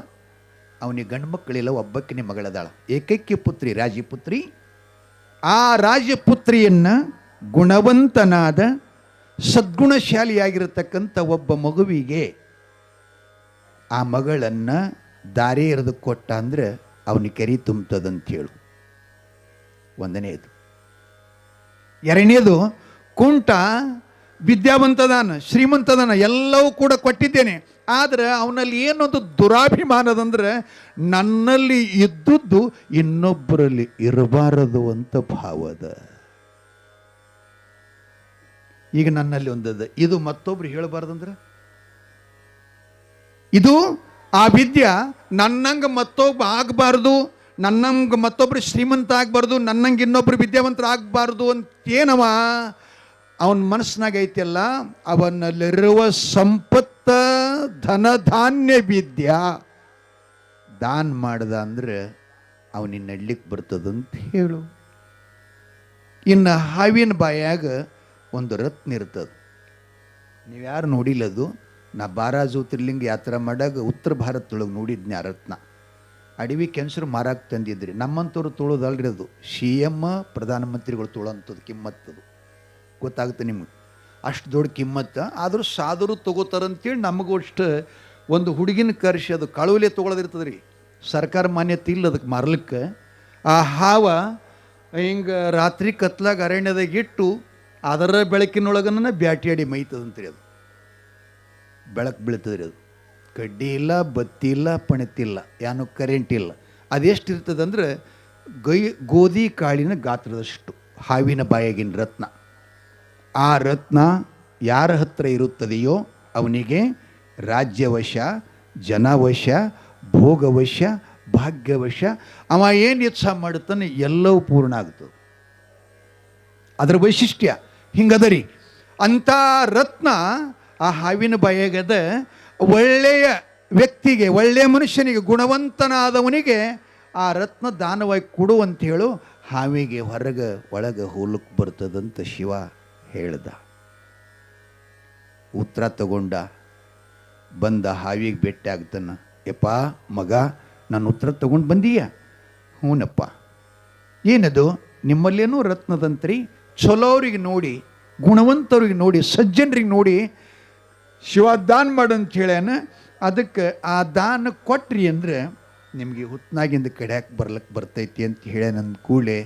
ಅವನಿಗೆ ಗಂಡು ಮಕ್ಕಳಿಲ್ಲ, ಒಬ್ಬಕ್ಕಿನ ಮಗಳದಾಳ, ಏಕೈಕ್ಯ ಪುತ್ರಿ, ರಾಜಪುತ್ರಿ. ಆ ರಾಜಪುತ್ರಿಯನ್ನು ಗುಣವಂತನಾದ ಸದ್ಗುಣಶಾಲಿಯಾಗಿರತಕ್ಕಂಥ ಒಬ್ಬ ಮಗುವಿಗೆ ಆ ಮಗಳನ್ನು ದಾರಿ ಎರೆದು ಕೊಟ್ಟ ಅಂದ್ರೆ ಅವನಿಗೆ ಕೆರೆ ತುಂಬ್ತದಂತ ಹೇಳು. ಒಂದನೇದು. ಎರಡನೇದು, ಕುಂಟ ವಿದ್ಯಾವಂತದಾನ, ಶ್ರೀಮಂತದಾನ, ಎಲ್ಲವೂ ಕೂಡ ಕೊಟ್ಟಿದ್ದೇನೆ. ಆದರೆ ಅವನಲ್ಲಿ ಏನೊಂದು ದುರಾಭಿಮಾನದಂದ್ರೆ ನನ್ನಲ್ಲಿ ಇದ್ದದ್ದು ಇನ್ನೊಬ್ಬರಲ್ಲಿ ಇರಬಾರದು ಅಂತ ಭಾವದ. ಈಗ ನನ್ನಲ್ಲಿ ಒಂದದ, ಇದು ಮತ್ತೊಬ್ರು ಹೇಳಬಾರ್ದಂದ್ರೆ, ಇದು ಆ ವಿದ್ಯೆ ನನ್ನಂಗೆ ಮತ್ತೊಬ್ಬ ಆಗಬಾರ್ದು, ನನ್ನಂಗೆ ಮತ್ತೊಬ್ರು ಶ್ರೀಮಂತ ಆಗಬಾರ್ದು, ನನ್ನಂಗೆ ಇನ್ನೊಬ್ರು ವಿದ್ಯಾವಂತರ ಆಗಬಾರ್ದು ಅಂತೇನವ ಅವನ ಮನಸ್ಸಿನಾಗ ಐತಿಯಲ್ಲ, ಅವನಲ್ಲಿರುವ ಸಂಪತ್ತ ಧನಧಾನ್ಯ ವಿದ್ಯಾ ದಾನ ಮಾಡ್ದ ಅಂದ್ರೆ ಅವನಿಗೆ ನಡ್ಲಿಕ್ಕೆ ಬರ್ತದಂತ ಹೇಳು. ಇನ್ನು ಹಾವಿನ ಬಾಯಾಗ ಒಂದು ರತ್ನ ಇರ್ತದೆ. ನೀವು ಯಾರು ನೋಡಿಲ್ಲದು. ನಾ 12 ಜ್ಯೋತಿರ್ಲಿಂಗ ಯಾತ್ರೆ ಮಾಡಾಗ ಉತ್ತರ ಭಾರತದೊಳಗೆ ನೋಡಿದ್ನಿ ಆ ರತ್ನ. ಅಡವಿ ಕೆನ್ಸರು ಮಾರಾಕ್ ತಂದಿದ್ರಿ. ನಮ್ಮಂಥವ್ರು ತೊಳೋದಲ್ರಿ ಅದು, CM ಪ್ರಧಾನಮಂತ್ರಿಗಳು ತೊಳೋಂಥದ್ದು ಕಿಮ್ಮತ್ತದು. ಗೊತ್ತಾಗುತ್ತೆ ನಿಮ್ಗೆ, ಅಷ್ಟು ದೊಡ್ಡ ಕಿಮ್ಮತ್ತ. ಆದರೂ ಸಾಧರು ತೊಗೋತಾರಂತೇಳಿ ನಮಗೂ ಅಷ್ಟು ಒಂದು ಹುಡುಗಿನ ಕರೆಸಿ ಅದು ಕಳುವಲೆ ತೊಗೊಳೋದಿರ್ತದೆ ರೀ. ಸರ್ಕಾರ ಮಾನ್ಯತೆ ಇಲ್ಲ ಅದಕ್ಕೆ ಮಾರ್ಲಿಕ್ಕೆ. ಆ ಹಾವ ಹಿಂಗೆ ರಾತ್ರಿ ಕತ್ಲಾಗ ಅರಣ್ಯದಾಗ ಇಟ್ಟು ಅದರ ಬೆಳಕಿನೊಳಗನ ಬ್ಯಾಟಿಯಾಡಿ ಮೈತದಂತ್ರಿ. ಅದು ಬೆಳಕು ಬೀಳ್ತದ್ರಿ. ಅದು ಕಡ್ಡಿ ಇಲ್ಲ, ಬತ್ತಿ ಇಲ್ಲ, ಪಣತಿಲ್ಲ, ಏನೂ ಕರೆಂಟ್ ಇಲ್ಲ. ಅದೆಷ್ಟಿರ್ತದಂದ್ರೆ ಗೋಧಿ ಕಾಳಿನ ಗಾತ್ರದಷ್ಟು ಹಾವಿನ ಬಾಯಾಗಿನ ರತ್ನ. ಆ ರತ್ನ ಯಾರ ಹತ್ರ ಇರುತ್ತದೆಯೋ ಅವನಿಗೆ ರಾಜ್ಯವಶ, ಜನವಶ, ಭೋಗವಶ, ಭಾಗ್ಯವಶ, ಅವ ಏನು ಇಚ್ಛಾ ಮಾಡುತ್ತಾನೆ ಎಲ್ಲವೂ ಪೂರ್ಣ ಆಗ್ತದೆ. ಅದರ ವೈಶಿಷ್ಟ್ಯ ಹಿಂಗದರಿ. ಅಂಥ ರತ್ನ ಆ ಹಾವಿನ ಬಾಯಾಗದ. ಒಳ್ಳೆಯ ವ್ಯಕ್ತಿಗೆ, ಒಳ್ಳೆಯ ಮನುಷ್ಯನಿಗೆ, ಗುಣವಂತನಾದವನಿಗೆ ಆ ರತ್ನ ದಾನವಾಗಿ ಕೊಡು ಅಂತ ಹೇಳು. ಹಾವಿಗೆ ಹೊರಗೆ ಒಳಗೆ ಹೋಲಕ್ಕೆ ಬರ್ತದಂತ ಶಿವ ಹೇಳ್ದ. ಉತ್ತರ ತಗೊಂಡ ಬಂದ ಹಾವಿಗೆ ಭೇಟಿ ಆಗ್ತಾನ. ಯಪ್ಪ ಮಗ, ನಾನು ಉತ್ತರ ತಗೊಂಡು ಬಂದೀಯ? ಹ್ಞೂನಪ್ಪ. ಏನದು? ನಿಮ್ಮಲ್ಲೇನೋ ರತ್ನದಂತ್ರಿ. ಚಲೋರಿಗೆ ನೋಡಿ, ಗುಣವಂತರಿಗೆ ನೋಡಿ, ಸಜ್ಜನರಿಗೆ ನೋಡಿ ಶಿವ ದಾನ ಮಾಡಂತ ಹೇಳ್ಯಾನ. ಅದಕ್ಕೆ ಆ ದಾನ ಕೊಟ್ರಿ ಅಂದರೆ ನಿಮಗೆ ಹುತ್ನಾಗಿಂದ ಕಡ್ಯಾಕೆ ಬರ್ಲಕ್ಕೆ ಬರ್ತೈತಿ ಅಂತ ಹೇಳ್ಯಾನಂದ ಕೂಡಲೇ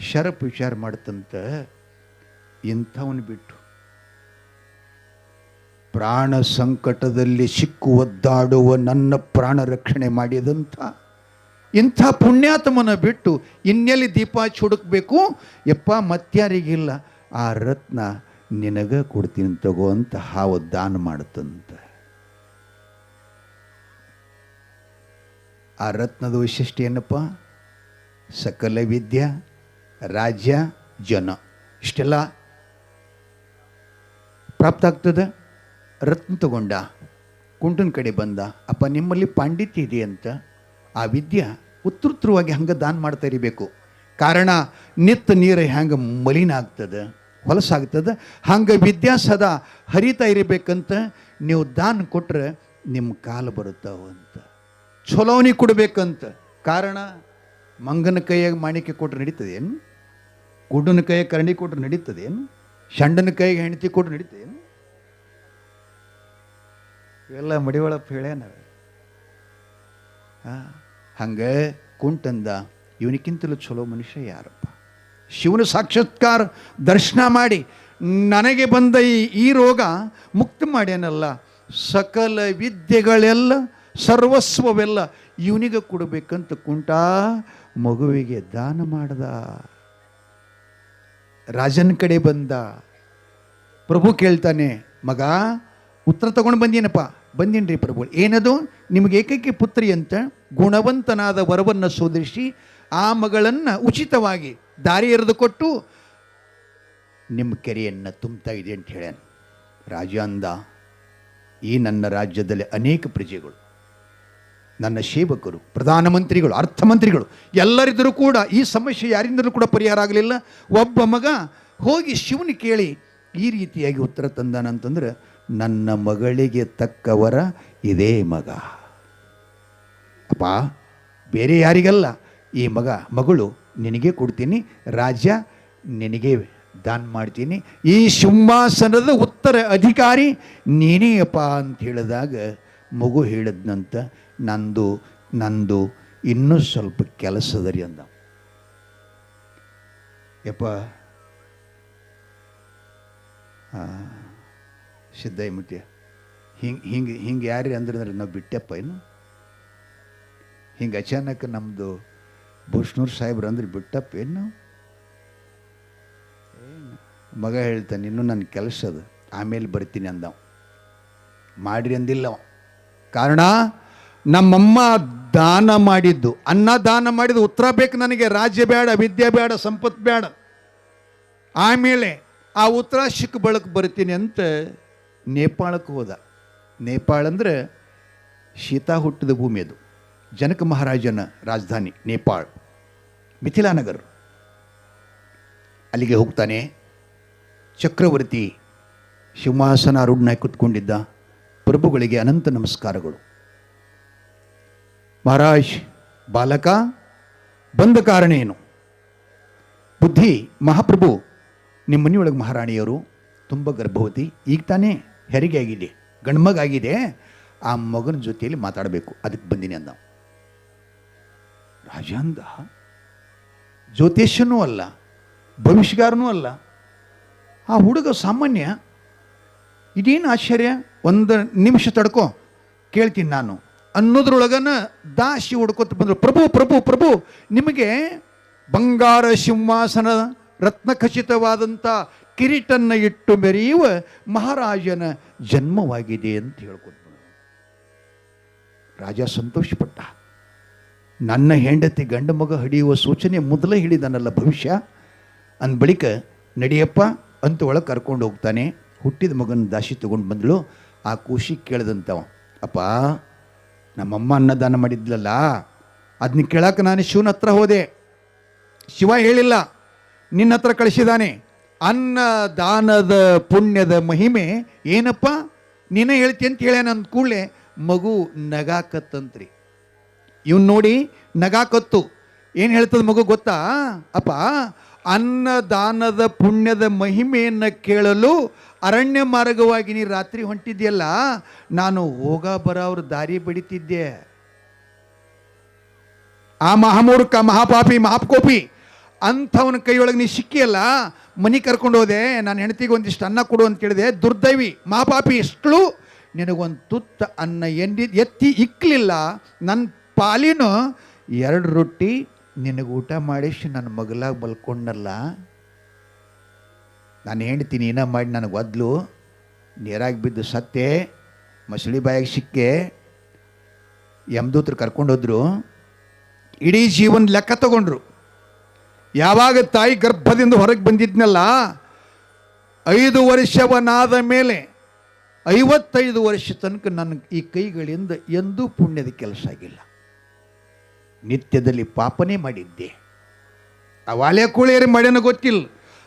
ಶರಪ್ ವಿಚಾರ ಮಾಡ್ತಂತ, ಇಂಥವನು ಬಿಟ್ಟು ಪ್ರಾಣ ಸಂಕಟದಲ್ಲಿ ಸಿಕ್ಕು ಒದ್ದಾಡುವ ನನ್ನ ಪ್ರಾಣ ರಕ್ಷಣೆ ಮಾಡಿದಂಥ ಇಂಥ ಪುಣ್ಯಾತ್ಮನ ಬಿಟ್ಟು ಇನ್ನೆಲ್ಲಿ ದೀಪ ಹುಡುಕ್ಬೇಕು? ಯಪ್ಪ ಮತ್ಯಾರಿಗಿಲ್ಲ, ಆ ರತ್ನ ನಿನಗ ಕೊಡ್ತೀನಿ ತಗೋ ಅಂತ ಹಾವು ದಾನ ಮಾಡುತ್ತಂತ. ಆ ರತ್ನದ ವೈಶಿಷ್ಟ್ಯ ಏನಪ್ಪ? ಸಕಲ ವಿದ್ಯೆ, ರಾಜ್ಯ, ಜನ, ಇಷ್ಟೆಲ್ಲ ಪ್ರಾಪ್ತ ಆಗ್ತದೆ. ರತ್ನ ತಗೊಂಡ ಕುಂಟನ ಕಡೆ ಬಂದ. ಅಪ್ಪ ನಿಮ್ಮಲ್ಲಿ ಪಾಂಡಿತ್ಯ ಇದೆ ಅಂತ. ಆ ವಿದ್ಯೆ ಉತ್ತೃತ್ರವಾಗಿ ಹಂಗೆ ದಾನ ಮಾಡ್ತಾ ಇರಬೇಕು. ಕಾರಣ ನಿತ್ತ ನೀರು ಹೆಂಗೆ ಮಲಿನ ಆಗ್ತದೆ, ಹೊಲಸಾಗ್ತದೆ, ಹಂಗೆ ವಿದ್ಯಾ ಸದಾ ಹರಿತಾ ಇರಬೇಕಂತ ನೀವು ದಾನ ಕೊಟ್ಟರೆ ನಿಮ್ಮ ಕಾಲು ಬರುತ್ತಾವಂತ. ಚಲೋವನಿಗೆ ಕೊಡಬೇಕಂತ. ಕಾರಣ ಮಂಗನ ಕೈಯಾಗ ಮಾಣಿಕೆ ಕೊಟ್ಟರೆ ನಡೀತದೇನು? ಕುಡ್ಡನ ಕೈಯಾಗ ಕರಣಿ ಕೊಟ್ಟರೆ ನಡೀತದೇನು? ಶಂಡನ ಕೈಗೆ ಹೆಂಡತಿ ಕೊಟ್ಟು ನಡೀತೇನು? ಇವೆಲ್ಲ ಮಡಿವಳಪ್ಪ ಹೇಳ್ಯಾನ. ಹಂಗೆ ಕುಂಟಂದ ಇವನಿಗಿಂತಲೂ ಚಲೋ ಮನುಷ್ಯ ಯಾರಪ್ಪ? ಶಿವನ ಸಾಕ್ಷಾತ್ಕಾರ ದರ್ಶನ ಮಾಡಿ ನನಗೆ ಬಂದ ಈ ರೋಗ ಮುಕ್ತ ಮಾಡ್ಯಾನಲ್ಲ, ಸಕಲ ವಿದ್ಯೆಗಳೆಲ್ಲ ಸರ್ವಸ್ವವೆಲ್ಲ ಇವನಿಗೆ ಕೊಡಬೇಕಂತ ಕುಂಟ ಮಗುವಿಗೆ ದಾನ ಮಾಡ್ದ. ರಾಜನ ಕಡೆ ಬಂದ. ಪ್ರಭು ಕೇಳ್ತಾನೆ, ಮಗ ಉತ್ತರ ತಗೊಂಡು ಬಂದೇನಪ್ಪ? ಬಂದೇನ್ರಿ ಪ್ರಭು. ಏನದು? ನಿಮಗೆ ಏಕೈಕ ಪುತ್ರಿ ಅಂತ ಗುಣವಂತನಾದ ವರವನ್ನು ಸೋದರಿಸಿ ಆ ಮಗಳನ್ನು ಉಚಿತವಾಗಿ ದಾರಿ ಎರೆದು ಕೊಟ್ಟು ನಿಮ್ಮ ಕೆರೆಯನ್ನು ತುಂಬ್ತಾ ಇದೆ ಅಂತ ಹೇಳ್ಯಾನ. ರಾಜ ಅಂದ, ಈ ನನ್ನ ರಾಜ್ಯದಲ್ಲಿ ಅನೇಕ ಪ್ರಜೆಗಳು, ನನ್ನ ಸೇವಕರು, ಪ್ರಧಾನಮಂತ್ರಿಗಳು, ಅರ್ಥಮಂತ್ರಿಗಳು ಎಲ್ಲರಿದ್ದರೂ ಕೂಡ ಈ ಸಮಸ್ಯೆ ಯಾರಿಂದಲೂ ಕೂಡ ಪರಿಹಾರ ಆಗಲಿಲ್ಲ. ಒಬ್ಬ ಮಗ ಹೋಗಿ ಶಿವನ ಕೇಳಿ ಈ ರೀತಿಯಾಗಿ ಉತ್ತರ ತಂದಾನಂತಂದ್ರೆ, ನನ್ನ ಮಗಳಿಗೆ ತಕ್ಕವರ ಇದೇ ಮಗ. ಅಪ್ಪ, ಬೇರೆ ಯಾರಿಗಲ್ಲ, ಈ ಮಗಳು ನಿನಗೆ ಕೊಡ್ತೀನಿ, ರಾಜ್ಯ ನಿನಗೆ ದಾನ ಮಾಡ್ತೀನಿ, ಈ ಸಿಂಹಾಸನದ ಉತ್ತರ ಅಧಿಕಾರಿ ನೀನೇ ಅಪ್ಪ ಅಂತ ಹೇಳಿದಾಗ ಮಗು ಹೇಳಿದ್ನಂತ, ನಂದು ಇನ್ನೂ ಸ್ವಲ್ಪ ಕೆಲಸದರಿ ಅಂದ. ಯಪ್ಪ ಸಿದ್ದಯ್ಯ ಮುತ್ಯ ಹಿಂಗೆ ಯಾರೇ ಅಂದ್ರೆ ನಾವು ಬಿಟ್ಟೆಪ್ಪ ಏನು? ಹಿಂಗೆ ಅಚಾನಕ್ ನಮ್ಮದು ಬುಷ್ನೂರ್ ಸಾಹೇಬ್ರು ಅಂದ್ರೆ ಬಿಟ್ಟಪ್ಪ ಏನು? ಮಗ ಹೇಳ್ತಾನೆ, ಇನ್ನೂ ನನ್ನ ಕೆಲಸ ಅದು, ಆಮೇಲೆ ಬರ್ತೀನಿ ಅಂದವ. ಮಾಡ್ರಿ ಅಂದಿಲ್ಲ. ಕಾರಣ ನಮ್ಮಮ್ಮ ದಾನ ಮಾಡಿದ್ದು, ಅನ್ನ ದಾನ ಮಾಡಿದ್ದು ಉತ್ತರ ಬೇಕು ನನಗೆ. ರಾಜ್ಯ ಬೇಡ, ವಿದ್ಯೆ ಬೇಡ, ಸಂಪತ್ತು ಬೇಡ. ಆಮೇಲೆ ಆ ಉತ್ತರ ಸಿಕ್ಕ ಬಳಕ ಬರ್ತೀನಿ ಅಂತ ನೇಪಾಳಕ್ಕೆ ಹೋದ. ನೇಪಾಳ ಅಂದರೆ ಸೀತಾ ಹುಟ್ಟಿದ ಭೂಮಿ, ಅದು ಜನಕ ಮಹಾರಾಜನ ರಾಜಧಾನಿ ನೇಪಾಳ, ಮಿಥಿಲಾನಗರ. ಅಲ್ಲಿಗೆ ಹೋಗ್ತಾನೆ. ಚಕ್ರವರ್ತಿ ಸಿಂಹಾಸನ ಆರೂಢನಾಗಿ ಕೂತ್ಕೊಂಡಿದ್ದ. ಪ್ರಭುಗಳಿಗೆ ಅನಂತ ನಮಸ್ಕಾರಗಳು. ಮಹಾರಾಜ್, ಬಾಲಕ ಬಂದ ಕಾರಣ ಏನು? ಬುದ್ಧಿ ಮಹಾಪ್ರಭು, ನಿಮ್ಮ ಮನೆಯೊಳಗೆ ಮಹಾರಾಣಿಯರು ತುಂಬ ಗರ್ಭವತಿ, ಈಗ ತಾನೇ ಹೆರಿಗೆ ಆಗಿದೆ, ಗಂಡ್ಮಗಾಗಿದೆ, ಆ ಮಗನ ಜೊತೆಯಲ್ಲಿ ಮಾತಾಡಬೇಕು, ಅದಕ್ಕೆ ಬಂದಿನಿ ಅಂದ. ರಾಜ ಅಂದ, ಜ್ಯೋತಿಷ್ಯನೂ ಅಲ್ಲ, ಭವಿಷ್ಯಗಾರನೂ ಅಲ್ಲ, ಆ ಹುಡುಗ ಸಾಮಾನ್ಯ, ಇದೇನು ಆಶ್ಚರ್ಯ, ಒಂದು ನಿಮಿಷ ತಡ್ಕೋ ಕೇಳ್ತೀನಿ ನಾನು ಅನ್ನೋದ್ರೊಳಗನ ದಾಸಿ ಹುಡ್ಕೋತ ಬಂದರು. ಪ್ರಭು ಪ್ರಭು ಪ್ರಭು, ನಿಮಗೆ ಬಂಗಾರ ಸಿಂಹಾಸನ ರತ್ನಖಚಿತವಾದಂಥ ಕಿರೀಟನ್ನು ಇಟ್ಟು ಮೆರೆಯುವ ಮಹಾರಾಜನ ಜನ್ಮವಾಗಿದೆ ಅಂತ ಹೇಳ್ಕೊತ ಬಂದರು. ರಾಜ ಸಂತೋಷಪಟ್ಟ. ನನ್ನ ಹೆಂಡತಿ ಗಂಡ ಮಗ ಹಿಡಿಯುವ ಸೂಚನೆ ಮೊದಲೇ ಹೇಳಿದಾನಲ್ಲ ಭವಿಷ್ಯ ಅಂದ ಬಳಿಕ, ನಡಿಯಪ್ಪ ಅಂತ ಒಳಗೆ ಕರ್ಕೊಂಡು ಹೋಗ್ತಾನೆ. ಹುಟ್ಟಿದ ಮಗನ ದಾಸಿ ತಗೊಂಡು ಬಂದಳು. ಆ ಖುಷಿ ಕೇಳಿದಂಥವ, ಅಪ್ಪ ನಮ್ಮಮ್ಮ ಅನ್ನದಾನ ಮಾಡಿದ್ಲಲ್ಲ, ಅದನ್ನ ಕೇಳಕ್ಕೆ ನಾನು ಶಿವನ ಹತ್ರ ಹೋದೆ. ಶಿವ ಹೇಳಿಲ್ಲ, ನಿನ್ನ ಹತ್ರ ಕಳಿಸಿದಾನೆ. ಅನ್ನದಾನದ ಪುಣ್ಯದ ಮಹಿಮೆ ಏನಪ್ಪ ನೀನೇ ಹೇಳ್ತಿ ಅಂತ ಹೇಳ್ಯಾನ. ಅಂದ ಕೂಡಲೇ ಮಗು ನಗಾಕತ್ತಂತ್ರಿ. ಇವನ್ ನೋಡಿ ನಗಾಕತ್ತು. ಏನು ಹೇಳ್ತದ ಮಗು ಗೊತ್ತಾ? ಅಪ್ಪ, ಅನ್ನದಾನದ ಪುಣ್ಯದ ಮಹಿಮೆಯನ್ನು ಕೇಳಲು ಅರಣ್ಯ ಮಾರ್ಗವಾಗಿ ನೀ ರಾತ್ರಿ ಹೊಂಟಿದ್ಯಲ್ಲ, ನಾನು ಹೋಗ ಬರೋವ್ರ ದಾರಿ ಬಡಿತಿದ್ದೆ. ಆ ಮಹಾಮೂರ್ಖ, ಮಹಾಪಾಪಿ, ಮಹಾಕೋಪಿ ಅಂಥವನ ಕೈಯೊಳಗೆ ನೀ ಸಿಕ್ಕಿಯಲ್ಲ, ಮನೆ ಕರ್ಕೊಂಡು ಹೋದೆ, ನಾನು ಹೆಂಡತಿಗೆ ಒಂದಿಷ್ಟು ಅನ್ನ ಕೊಡು ಅಂತ ಕೇಳಿದೆ. ದುರ್ದೈವಿ ಮಹಾಪಾಪಿ ಇಷ್ಟಳು ನಿನಗೊಂದು ತುತ್ತ ಅನ್ನ ಎತ್ತಿ ಇಕ್ಕಲಿಲ್ಲ. ನನ್ನ ಪಾಲಿನ 2 ರೊಟ್ಟಿ ನಿನಗೆ ಊಟ ಮಾಡಿಸಿ ನನ್ನ ಮಗಲಾಗ ಬಲ್ಕೊಂಡಲ್ಲ. ನಾನು ಹೇಳ್ತೀನಿ, ಏನ ಮಾಡಿ ನನಗೆ ಒದ್ಲು, ನೀರಾಗಿ ಬಿದ್ದು ಸತ್ತೆ, ಮಸಳಿ ಬಾಯಿಗೆ ಸಿಕ್ಕೆ, ಯಮದೂತರು ಕರ್ಕೊಂಡೋದ್ರು, ಇಡೀ ಜೀವನ ಲೆಕ್ಕ ತಗೊಂಡ್ರು. ಯಾವಾಗ ತಾಯಿ ಗರ್ಭದಿಂದ ಹೊರಗೆ ಬಂದಿದ್ನಲ್ಲ, 5 ವರ್ಷವನಾದ ಮೇಲೆ 55 ವರ್ಷ ತನಕ ನನ್ನ ಈ ಕೈಗಳಿಂದ ಎಂದೂ ಪುಣ್ಯದ ಕೆಲಸ ಆಗಿಲ್ಲ. ನಿತ್ಯದಲ್ಲಿ ಪಾಪನೇ ಮಾಡಿದ್ದೆ. ಆ ವಾಲೆ ಕೂಳಿಯರಿ ಮಾಡ್ಯಾನ ಗೊತ್ತಿಲ್ಲ.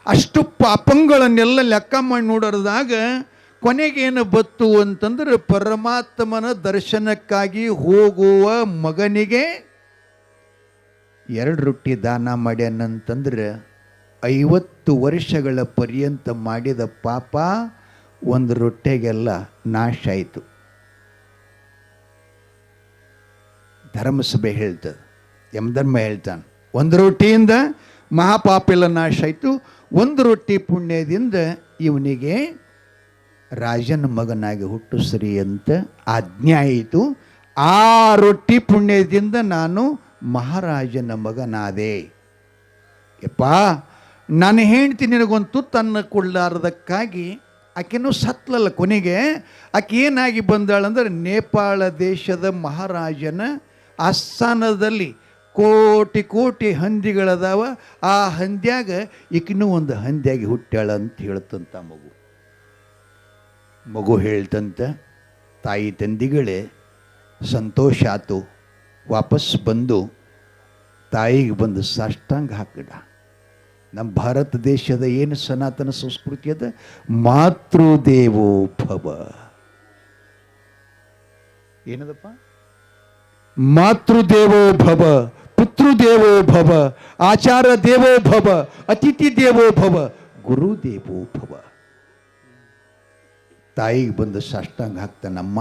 ಅಷ್ಟು ಪಾಪಗಳನ್ನೆಲ್ಲ ಲೆಕ್ಕ ಮಾಡಿ ನೋಡೋದಾಗ ಕೊನೆಗೇನು ಬತ್ತು ಅಂತಂದ್ರೆ, ಪರಮಾತ್ಮನ ದರ್ಶನಕ್ಕಾಗಿ ಹೋಗುವ ಮಗನಿಗೆ 2 ರೊಟ್ಟಿ ದಾನ ಮಾಡ್ಯಾನಂತಂದ್ರೆ 50 ವರ್ಷಗಳ ಪರ್ಯಂತ ಮಾಡಿದ ಪಾಪ ಒಂದು ರೊಟ್ಟೆಗೆಲ್ಲ ನಾಶ ಆಯಿತು. ಧರ್ಮಸಭೆ ಹೇಳ್ತದೆ, ಯಮಧರ್ಮ ಹೇಳ್ತಾನೆ, ಒಂದು ರೊಟ್ಟಿಯಿಂದ ಮಹಾಪಾಪ ಎಲ್ಲ ನಾಶ ಆಯಿತು. ಒಂದು ರೊಟ್ಟಿ ಪುಣ್ಯದಿಂದ ಇವನಿಗೆ ರಾಜನ ಮಗನಾಗಿ ಹುಟ್ಟು ಸರಿ ಅಂತ ಆಜ್ಞೆ ಆಯಿತು. ಆ ರೊಟ್ಟಿ ಪುಣ್ಯದಿಂದ ನಾನು ಮಹಾರಾಜನ ಮಗನಾದೆ. ಯಪ್ಪ, ನಾನು ಹೆಂಡ್ತಿ ನಿನಗೊಂದು ತುತ್ತನ್ನು ಕೊಡಲಾರ್ದಕ್ಕಾಗಿ ಆಕೆನೂ ಸತ್ಲಲ್ಲ. ಕೊನೆಗೆ ಆಕೆ ಏನಾಗಿ ಬಂದಾಳಂದ್ರೆ ನೇಪಾಳ ದೇಶದ ಮಹಾರಾಜನ ಆಸ್ಥಾನದಲ್ಲಿ ಕೋಟಿ ಕೋಟಿ ಹಂದಿಗಳದಾವ. ಆ ಹಂದ್ಯಾಗ ಈಕಿನೂ ಒಂದು ಹಂದಿಯಾಗಿ ಹುಟ್ಟ್ಯಾಳ ಅಂತ ಹೇಳ್ತಂತ ಮಗು ಹೇಳ್ತಂತ. ತಾಯಿ ತಂದಿಗಳೇ ಸಂತೋಷ ಆತು. ವಾಪಸ್ ಬಂದು ತಾಯಿಗೆ ಬಂದು ಸಾಷ್ಟಾಂಗ ಹಾಕಿದ. ನಮ್ಮ ಭಾರತ ದೇಶದ ಏನು ಸನಾತನ ಸಂಸ್ಕೃತಿ ಅದ, ಮಾತೃದೇವೋ ಭವ. ಏನದಪ್ಪ? ಮಾತೃದೇವೋ ಭವ, ಪಿತೃದೇವೋ ಭವ, ಆಚಾರ ದೇವೋ ಭವ, ಅತಿಥಿ ದೇವೋ ಭವ, ಗುರುದೇವೋ ಭವ. ತಾಯಿಗೆ ಬಂದು ಸಾಷ್ಟಾಂಗ ಹಾಕ್ತಾನಮ್ಮ,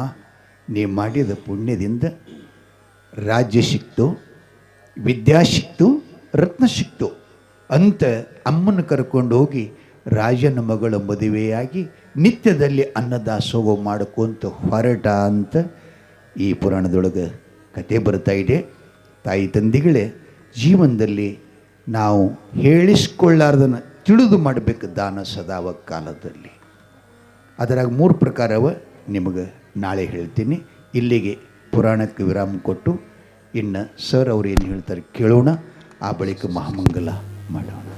ನೀ ಮಾಡಿದ ಪುಣ್ಯದಿಂದ ರಾಜ್ಯ ಸಿಕ್ತು, ವಿದ್ಯಾ ಸಿಕ್ತು, ರತ್ನ ಸಿಕ್ತು ಅಂತ ಅಮ್ಮನ ಕರ್ಕೊಂಡು ಹೋಗಿ ರಾಜನ ಮಗಳ ಮದುವೆಯಾಗಿ ನಿತ್ಯದಲ್ಲಿ ಅನ್ನದಾಸೋಹ ಮಾಡ್ಕೊಂತ ಹೊರಟ ಅಂತ ಈ ಪುರಾಣದೊಳಗೆ ಕತೆ ಬರ್ತಾ ಇದೆ. ತಾಯಿ ತಂದೆಗಳೇ, ಜೀವನದಲ್ಲಿ ನಾವು ಹೇಳಿಸ್ಕೊಳ್ಳಾರ್ದನ್ನು ತಿಳಿದು ಮಾಡಬೇಕು ದಾನ ಸದಾವ ಕಾಲದಲ್ಲಿ. ಅದರಾಗ 3 ಪ್ರಕಾರವ ನಿಮಗೆ ನಾಳೆ ಹೇಳ್ತೀನಿ. ಇಲ್ಲಿಗೆ ಪುರಾಣಕ್ಕೆ ವಿರಾಮ ಕೊಟ್ಟು ಇನ್ನು ಸರ್ ಅವ್ರು ಏನು ಹೇಳ್ತಾರೆ ಕೇಳೋಣ. ಆ ಬಳಿಕ ಮಹಾಮಂಗಲ ಮಾಡೋಣ.